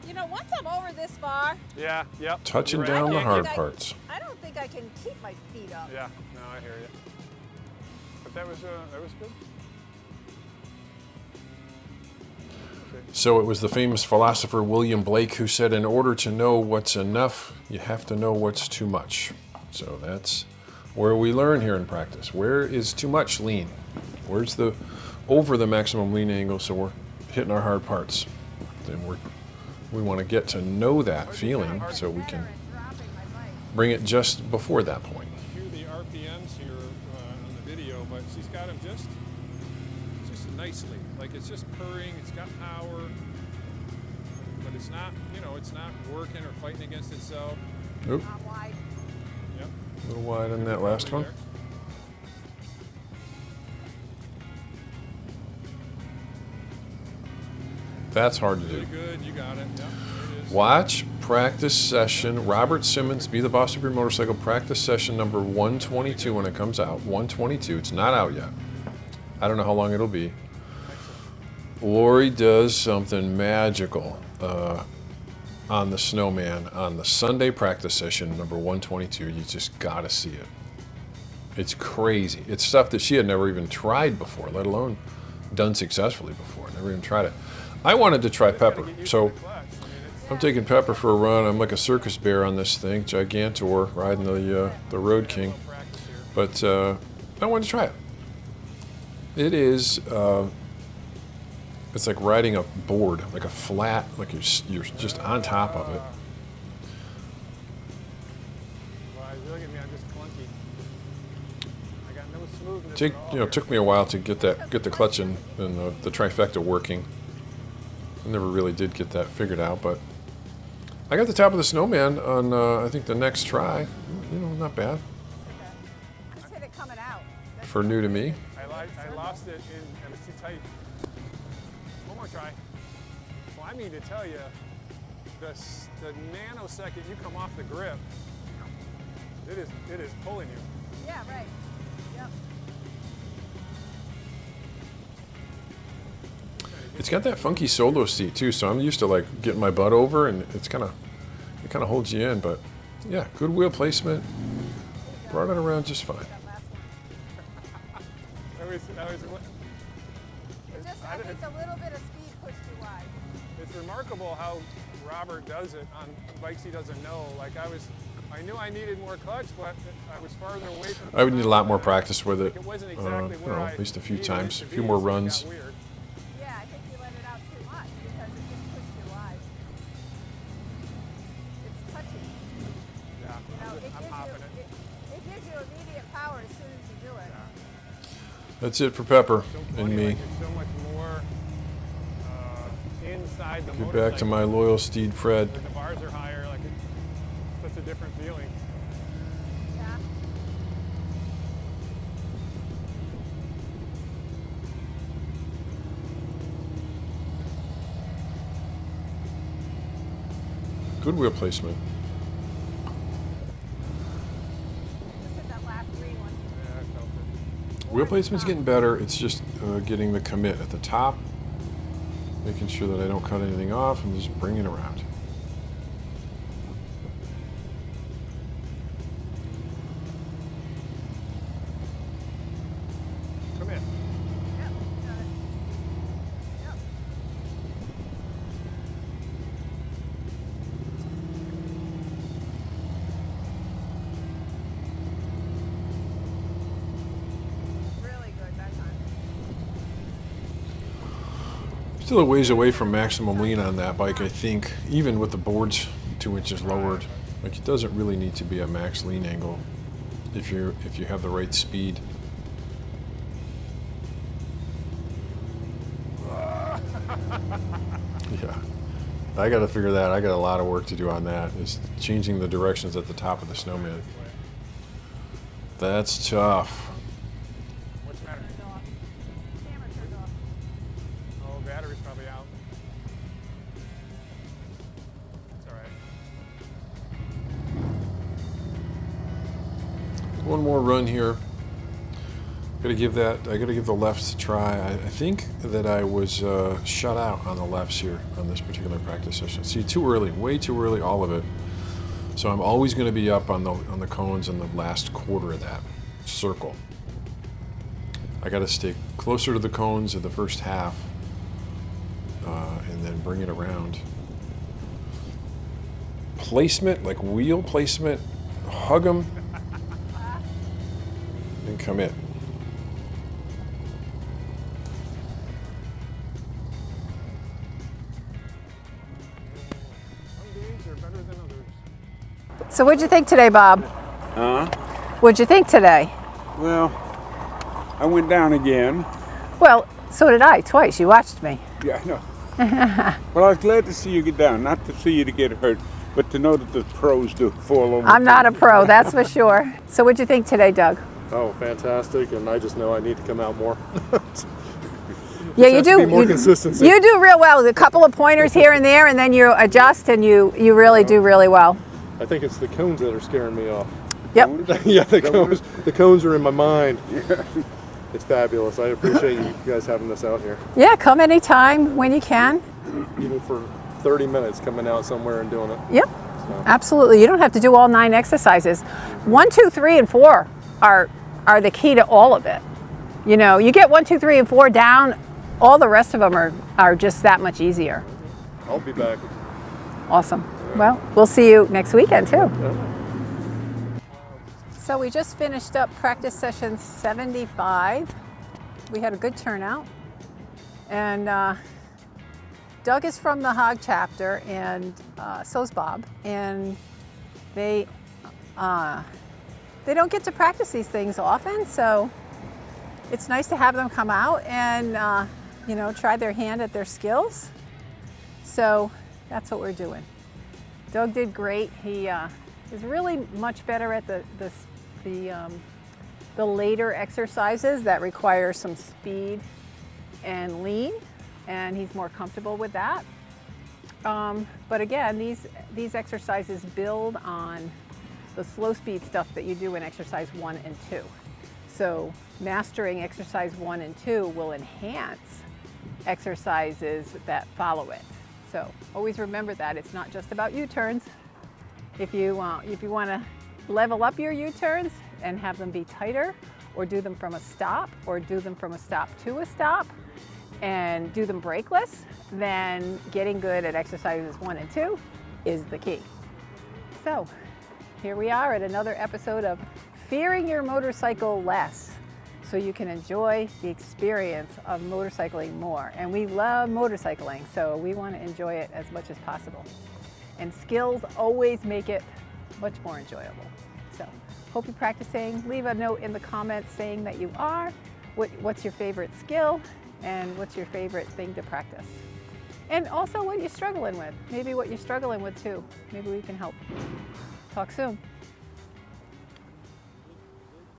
You know, once I'm over this far, Yeah, yep. Touching You're right. down the I hard think parts. I don't think I can keep my feet up. Yeah, no, I hear you. But that was good. So it was the famous philosopher William Blake who said, in order to know what's enough, you have to know what's too much. So that's where we learn here in practice. Where is too much lean? Where's the over the maximum lean angle so we're hitting our hard parts? Then we want to get to know that feeling so we can bring it just before that point. Hear the RPMs here on the video, but she's got them just nicely. Like it's just purring, it's got power, but it's not, it's not working or fighting against itself. Oop, Not wide. Yep. a little wide on that last one. There. That's hard to do. Really good, you got it. Yep, there it is. Watch practice session. Robert Simmons, Be the Boss of Your Motorcycle, practice session number 122 when it comes out. 122. It's not out yet. I don't know how long it'll be. Lori does something magical on the Snowman on the Sunday practice session number 122. You just gotta see it. It's crazy. It's stuff that she had never even tried before, let alone done successfully before. Never even tried it. I wanted to try Pepper, so I'm taking Pepper for a run. I'm like a circus bear on this thing, Gigantor, riding the Road King. But I wanted to try it. It is. It's like riding a board, like a flat, like you're just on top of it. Well, look at me, I'm just clunky. I got no smoothness Take, at all you know, here. took me a while to get the clutch and the trifecta working. I never really did get that figured out, but I got the top of the Snowman on I think the next try. Not bad Just hit it coming out. for new to me. I lost it it was too tight. One more try. Well, I mean to tell you, the nanosecond you come off the grip, it is pulling you. Yeah, right. Yep. It's got that funky solo seat too, so I'm used to like getting my butt over, and it kind of holds you in. But yeah, good wheel placement. Brought it around just fine. That last one. I think a little bit of speed pushed you wide. It's remarkable how Robert does it on bikes he doesn't know. Like I knew I needed more clutch, but I was farther away from. I would need a lot more practice with it. It wasn't exactly where I at least a few needed times, it a to few be, more so it runs. got weird. Yeah, I think you let it out too much because it just pushed you wide. It's touchy. Yeah, I'm hopping it. It gives you immediate power as soon as you do it. That's it for Pepper So and funny, me. like it's so much more inside the Get back to motorcycle. my loyal steed, Fred. Like the bars are higher, like it's such a different feeling. Yeah. Good wheel placement. Just hit that last green one. Yeah, I felt it. Wheel placement's getting better. It's just getting the commit at the top, making sure that I don't cut anything off, and just bring it around. Come in. Yep, got it. Yep. Really good that time. Still a ways away from maximum lean on that bike, I think, even with the boards 2 inches lowered. Like, it doesn't really need to be a max lean angle if you have the right speed. Yeah, I got to figure that. I got a lot of work to do on that. Is changing the directions at the top of the Snowman. That's tough. What's the matter? Turned off. Camera turned off. Oh, battery's probably out. That's all right. One more run here. I gotta give the lefts a try. I think that I was shut out on the lefts here on this particular practice session. See, too early, way too early, all of it. So I'm always going to be up on the cones in the last quarter of that circle. I got to stay closer to the cones in the first half, and then bring it around. Placement, like wheel placement, hug them, and commit. Some days are better than others. So what'd you think today, Bob? What'd you think today? Well, I went down again. Well, so did I, twice. You watched me. Yeah, I know. Well, I was glad to see you get down, not to see you to get hurt, but to know that the pros do fall over. I'm not a pro, that's for sure. So what'd you think today, Doug? Oh, fantastic, and I just know I need to come out more. Yeah, you has to do. be more you, consistency. You do real well. A couple of pointers here and there, and then you adjust, and you really do really well. I think it's the cones that are scaring me off. Yep. Yeah, the cones are in my mind. It's fabulous. I appreciate you guys having this out here. Yeah, come anytime when you can. Even for 30 minutes coming out somewhere and doing it. Yep. Absolutely. You don't have to do all 9 exercises. 1, 2, 3, and 4 are the key to all of it. You know, you get 1, 2, 3, and 4 down, all the rest of them are just that much easier. I'll be back. Awesome. Well, we'll see you next weekend too. So we just finished up practice session 75. We had a good turnout. And Doug is from the Hog chapter, and so's Bob. And they don't get to practice these things often, so it's nice to have them come out and try their hand at their skills. So that's what we're doing. Doug did great. He is really much better at the later exercises that require some speed and lean, and he's more comfortable with that. But again, these exercises build on the slow speed stuff that you do in exercise 1 and 2. So mastering exercise 1 and 2 will enhance exercises that follow it. So always remember that it's not just about U-turns. If you want to level up your U-turns and have them be tighter, or do them from a stop, or do them from a stop to a stop, and do them brakeless, then getting good at exercises 1 and 2 is the key. So here we are at another episode of Fearing Your Motorcycle Less, so you can enjoy the experience of motorcycling more. And we love motorcycling, so we want to enjoy it as much as possible. And skills always make it much more enjoyable. So hope you're practicing. Leave a note in the comments saying that you are. What's your favorite skill, and what's your favorite thing to practice? And also what you're struggling with. Maybe what you're struggling with too. Maybe we can help. Talk soon.